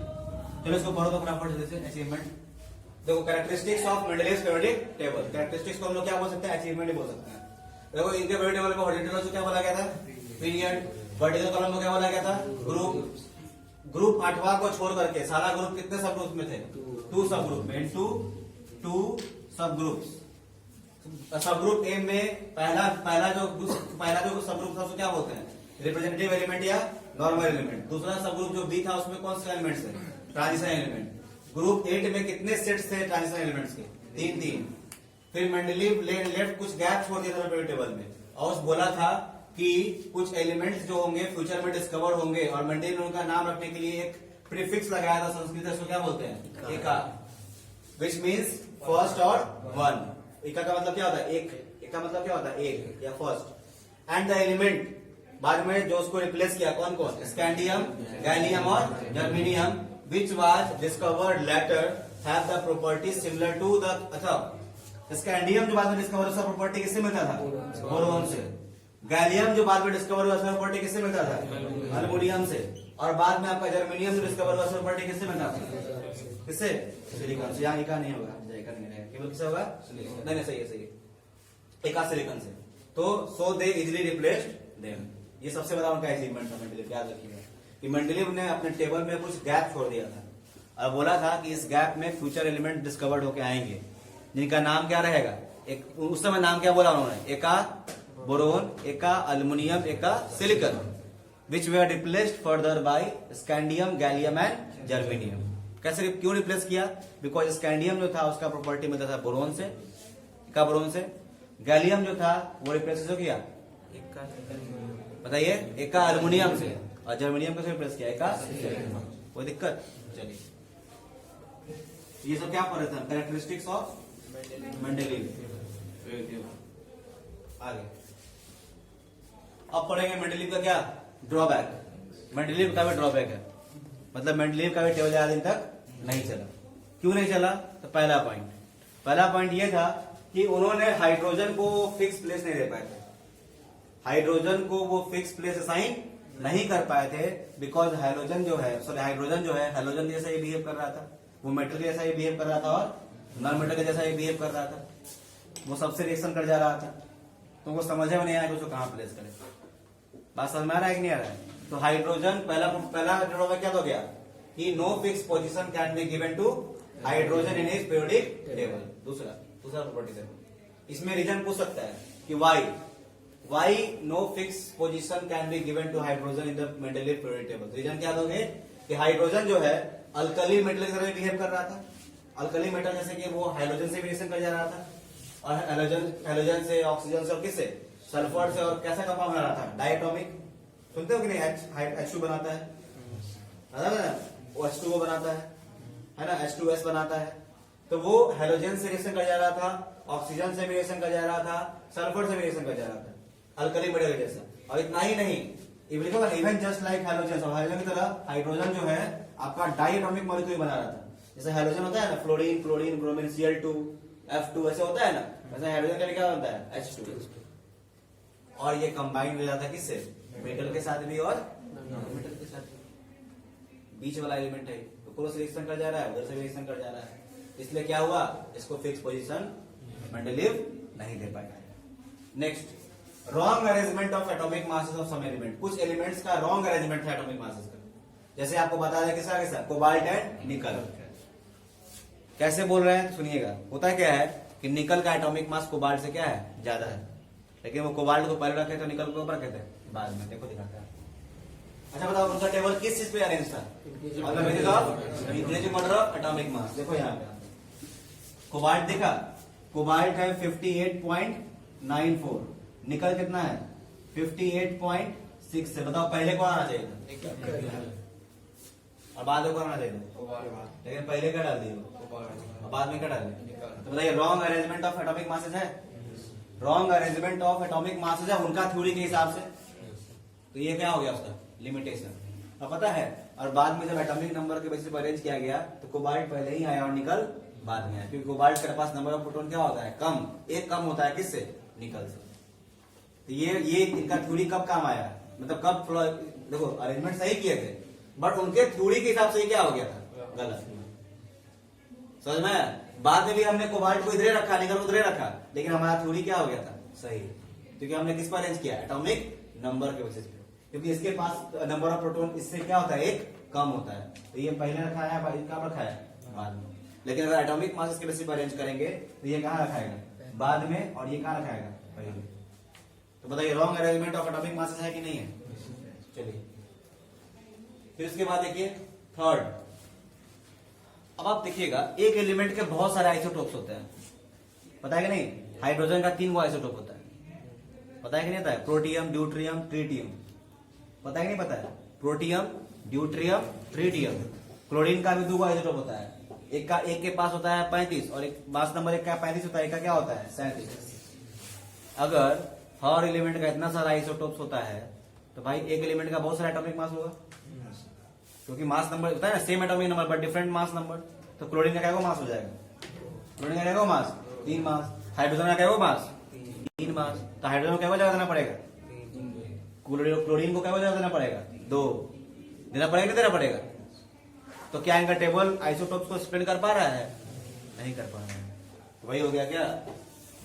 चलो इसको पढ़ो तो फटाफट जैसे अचीवमेंट। देखो characteristics of Mendeleev's periodic table. Characteristics को हम लोग क्या बोल सकते हैं, अचीवमेंट ही बोल सकते हैं। देखो इनके पीरियोडिक टेबल को हॉरिजॉन्टल को क्या बोला गया था, पीरियड। वर्टिकल कॉलम को क्या बोला गया था, ग्रुप। ग्रुप 8वां को छोड़ करके सारा ग्रुप कितने सब ग्रुप में थे, 2 सब ग्रुप में, इनटू 2 सब ग्रुप्स। सब ग्रुप ए में पहला जो सब ग्रुप था उसको क्या बोलते हैं, रिप्रेजेंटेटिव एलिमेंट या नॉर्मल एलिमेंट। दूसरा सब ग्रुप जो बी था उसमें कौन से एलिमेंट्स थे, ट्रांजिशन एलिमेंट। ग्रुप 8 में कितने सेट्स थे ट्रांजिशन एलिमेंट्स के, 3। फिर मेंडलीव लेफ्ट कुछ गैप छोड़ दिया था पीरियोडिक टेबल में, और बोला था कि कुछ एलिमेंट्स जो होंगे फ्यूचर में डिस्कवर होंगे, और मेंडलीव ने उनका नाम रखने के लिए एक प्रीफिक्स लगाया था संस्कृत में, उसको क्या बोलते हैं, एका, विच मीन्स फर्स्ट और 1। एका का मतलब क्या होता है, एक। एका मतलब क्या होता है, एक या फर्स्ट। एंड द एलिमेंट बाद में जो उसको रिप्लेस किया, कौन कौन, स्कैंडियम, गैलियम और germanium, which was discovered later have the property similar to the. अच्छा, स्कैंडियम जो बाद में डिस्कवर उसका प्रॉपर्टी किससे मिलता था, बोरोन से। गैलियम जो बाद में डिस्कवर हुआ उसका प्रॉपर्टी किससे मिलता था, अल्युमिनियम से। और बाद में आपका जर्मेनियम जो डिस्कवर हुआ उसका प्रॉपर्टी किससे मिलता था, किससे, सिलिकॉन से। यहाँ एका नहीं होगा, एका नहीं रहेगा, केवल किससे होगा, नहीं सही है, सही है, एका सिलिकॉन से। तो सो दे इजिली रिप्लेस्ड देम। ये सबसे बड़ा उनका अचीवमेंट था मेंडलीव, याद रखिएगा कि मेंडलीव ने अपने टेबल में कुछ गैप छोड़ दिया था और बोला था कि इस गैप में फ्यूचर एलिमेंट डिस्कवर्ड होके आएंगे, जिनका नाम क्या रहेगा, एक उस समय नाम क्या बोला उन्होंने, एका बोरोन, एका अल्युमिनियम, एका silicon, which way replaced further bye scandium, gallium and germanium. कैसे, क्यों रिप्लेस किया, बिकॉज स्कैंडियम जो था उसका प्रॉपर्टी मिलता था बोरोन से, एका बोरोन से। गैलियम जो था वो रिप्लेस जो किया, बताइए, एका अल्युमिनियम से। और जर्मेनियम को रिप्लेस किया, एका सिलिकॉन। कोई दिक्कत। चलिए ये सब क्या पढ़ रहे थे, कैरेक्टरिस्टिक्स ऑफ मेंडलीव। आगे अब पढ़ेंगे मेंडलीव का क्या ड्रॉबैक। मेंडलीव का भी ड्रॉबैक है, मतलब मेंडलीव का भी टेबल ज्यादा दिन तक नहीं चला। क्यों नहीं चला, तो पहला पॉइंट ये था कि उन्होंने हाइड्रोजन को फिक्स प्लेस नहीं दे पाए थे। हाइड्रोजन को वो फिक्स प्लेस असाइन नहीं कर पाए थे, बिकॉज हाइड्रोजन जो है हेलोजन जैसा ही बिहेव कर रहा था, वो मेटल जैसा ही बिहेव कर रहा था और नॉन मेटल के जैसा ही बिहेव कर रहा था। वो सबसे रिएक्शन कर जा रहा था, तो वो समझ में नहीं आया कि उसको कहां प्लेस करे। बात समझ में आ रहा है कि नहीं आ रहा है। तो हाइड्रोजन पहला ड्रॉबैक क्या हो गया कि no fix position can be given to hydrogen in his periodic table. दूसरा प्रॉपर्टी देखो, इसमें रीजन पूछ सकता है कि why no fix position can be given to hydrogen in the Mendeleev periodic table. Reason क्या दोगे कि हाइड्रोजन जो है अल्कली मेटल की तरह बिहेव कर रहा था। अल्कली मेटल जैसे कि वो हाइड्रोजन से भी रिएक्शन कर जा रहा था, और हेलोजन से, ऑक्सीजन से और किससे, सल्फर से। और कैसा कंपाउंड बना रहा था, डायटोमिक। सुनते हो कि नहीं, H2 बनाता है ना, वो H2O बनाता है ना, H2S बनाता है। तो वो हेलोजन से रिएक्शन कर जा रहा था, ऑक्सीजन से भी रिएक्शन कर जा रहा था, सल्फर से भी रिएक्शन कर जा रहा था, अल्कली मेटल जैसा। और इतना ही नहीं, even just like halogen, hydrogen की तरह हाइड्रोजन जो है आपका डाई एटॉमिक मॉलिक्यूल बना रहा था। जैसे हैलोजन होता है ना, fluorine chlorine bromine Cl2 F2 ऐसे होता है ना, वैसे हाइड्रोजन का भी क्या बनता है H2, और ये कंबाइन हो जाता है किससे, मेटल के साथ भी और मेटल के साथ भी। बीच वाला एलिमेंट है, तो क्रॉस रिएक्शन कर जा रहा है, उधर से रिएक्शन कर जा रहा है, इसलिए क्या हुआ, इसको फिक्स पोजीशन मेंडलीव नहीं दे पाया। Next, wrong arrangement of atomic masses of some element. कुछ एलिमेंट्स का रॉन्ग अरेंजमेंट है एटॉमिक मासेस का। जैसे आपको बता दें किसका किसका, कोबाल्ट एंड निकल। कैसे बोल रहे हैं सुनिएगा। होता क्या है कि निकल का एटॉमिक मास कोबाल्ट से क्या है, ज्यादा है, लेकिन वो कोबाल्ट को पहले रखे तो निकल को ऊपर कहते हैं बाद में। देखो दिखाता है। अच्छा बताओ उनका टेबल किस चीज पे अरेंज था, increasing order of atomic mass. देखो यहाँ पे कोबाल्ट देखा, कोबाल्ट है 58.94, निकल कितना है 58.6 से। बताओ पहले कौन आना चाहिए था, और बाद में कौन आना चाहिए था, लेकिन पहले क्या डाल दिए और बाद में क्या डाल दिए। तो बताइए wrong arrangement of atomic masses है, wrong arrangement of atomic masses है उनका थ्योरी के हिसाब से। तो ये क्या हो गया उसका लिमिटेशन। अब पता है, और बाद में जब एटॉमिक नंबर के बेसिस पर अरेंज किया गया तो कोबाल्ट पहले ही आया और निकल बाद में आया, क्योंकि कोबाल्ट के पास नंबर ऑफ प्रोटॉन क्या होता है कम, एक कम होता है किससे, निकल से। तो ये इनका थ्योरी कब काम आया, मतलब कब, देखो अरेंजमेंट सही किए थे बट उनके थ्योरी के हिसाब से क्या हो गया था गलत, समझ में आया। बाद में भी हमने कोबाल्ट को इधरे रखा, निकल को उधरे रखा, लेकिन हमारा थ्योरी क्या हो गया था सही, क्योंकि हमने किस पर अरेंज किया, एटॉमिक नंबर के बेसिस पे। क्योंकि इसके पास नंबर ऑफ प्रोटॉन इससे क्या होता है एक कम होता है, तो ये पहले रखा है, कब रखा है बाद में। लेकिन अगर एटॉमिक मासेस के बेसिस पर अरेंज करेंगे तो ये कहाँ रखाएगा बाद में, और ये कहाँ रखाएगा पहले। तो बताइए wrong arrangement of atomic masses है कि नहीं है। चलिए फिर उसके बाद देखिए थर्ड। अब आप देखिएगा एक एलिमेंट के बहुत सारे आइसोटोप्स होते हैं, पता है कि नहीं। हाइड्रोजन का 3 आइसोटोप होता है, पता है कि नहीं, पता है, प्रोटियम ड्यूट्रियम ट्रिटियम, पता है कि नहीं पता है, प्रोटियम ड्यूट्रियम ट्रिटियम। क्लोरीन का भी 2 आइसोटोप होता है, एक के पास होता है 35 और एक मास नंबर 1 का 35 होता है, एक का क्या होता है 37। अगर हर एलिमेंट का इतना सारा आइसोटोप्स होता है तो भाई एक एलिमेंट का बहुत सारा एटॉमिक मास होगा, क्योंकि मास नंबर होता है ना same atomic number but different mass number. तो क्लोरीन का क्या मास हो जाएगा, क्लोरीन का क्या मास 3 मास, हाइड्रोजन का क्या मास 3 मास। तो हाइड्रोजन को क्या जगह देना पड़ेगा, क्लोरीन को क्या जगह देना पड़ेगा 2 देना पड़ेगा, नहीं देना पड़ेगा। तो क्या इनका टेबल आइसोटोप्स को एक्सप्लेन कर पा रहा है, नहीं कर पा रहा है। तो वही हो गया क्या,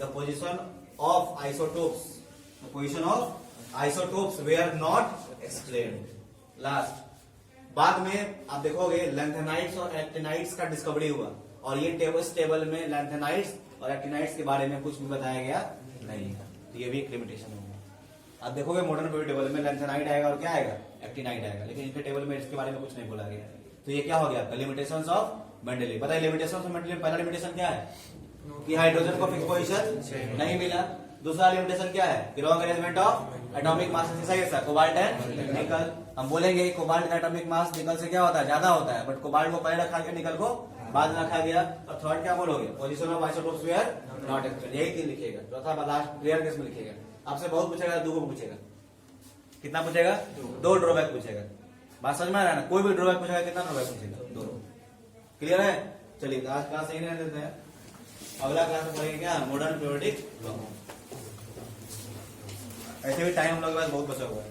the position of isotopes, the position of isotopes were not explained. Last बाद में आप देखोगे लैंथेनाइट्स और एक्टिनाइट्स का डिस्कवरी हुआ, और ये टेबल में लैंथेनाइट्स और एक्टिनाइट्स के बारे में कुछ भी बताया गया नहीं है। तो ये भी एक लिमिटेशन होगा। आप देखोगे मॉडर्न पीरियड टेबल में लैंथेनाइट आएगा और क्या आएगा एक्टिनाइट आएगा, लेकिन इनके टेबल में इसके बारे में कुछ नहीं बोला गया। तो ये क्या हो गया आपका लिमिटेशंस ऑफ मेंडलीव। बताइए लिमिटेशंस ऑफ मेंडलीव, पहला लिमिटेशन क्या है कि हाइड्रोजन को फिक्स पोजीशन नहीं मिला। दूसरा लिमिटेशन क्या है कि wrong arrangement of atomic mass सही है सर, कोबाल्ट एंड निकल। हम बोलेंगे कोबाल्ट का एटॉमिक मास निकल से क्या होता है ज्यादा होता है, बट कोबाल्ट को पहले रखा गया, निकल को बाद में रखा गया। और थर्ड क्या बोलोगे, position of isotopes were not explained, यही तीन लिखिएगा। चौथा लास्ट क्लियर केस में लिखिएगा। आपसे बहुत पूछेगा, 2 को पूछेगा, कितना पूछेगा 2 ड्रॉबैक पूछेगा। बात समझ में आ रहा है ना, कोई भी ड्रॉबैक पूछेगा, कितना ड्रॉबैक पूछेगा 2। क्लियर है। चलिए आज क्लास यही रहने देते हैं, अगला क्लास में पढ़ेंगे क्या मॉडर्न पीरियोडिक लॉ। ऐसे भी टाइम हम लोग के पास बहुत बचा हुआ है।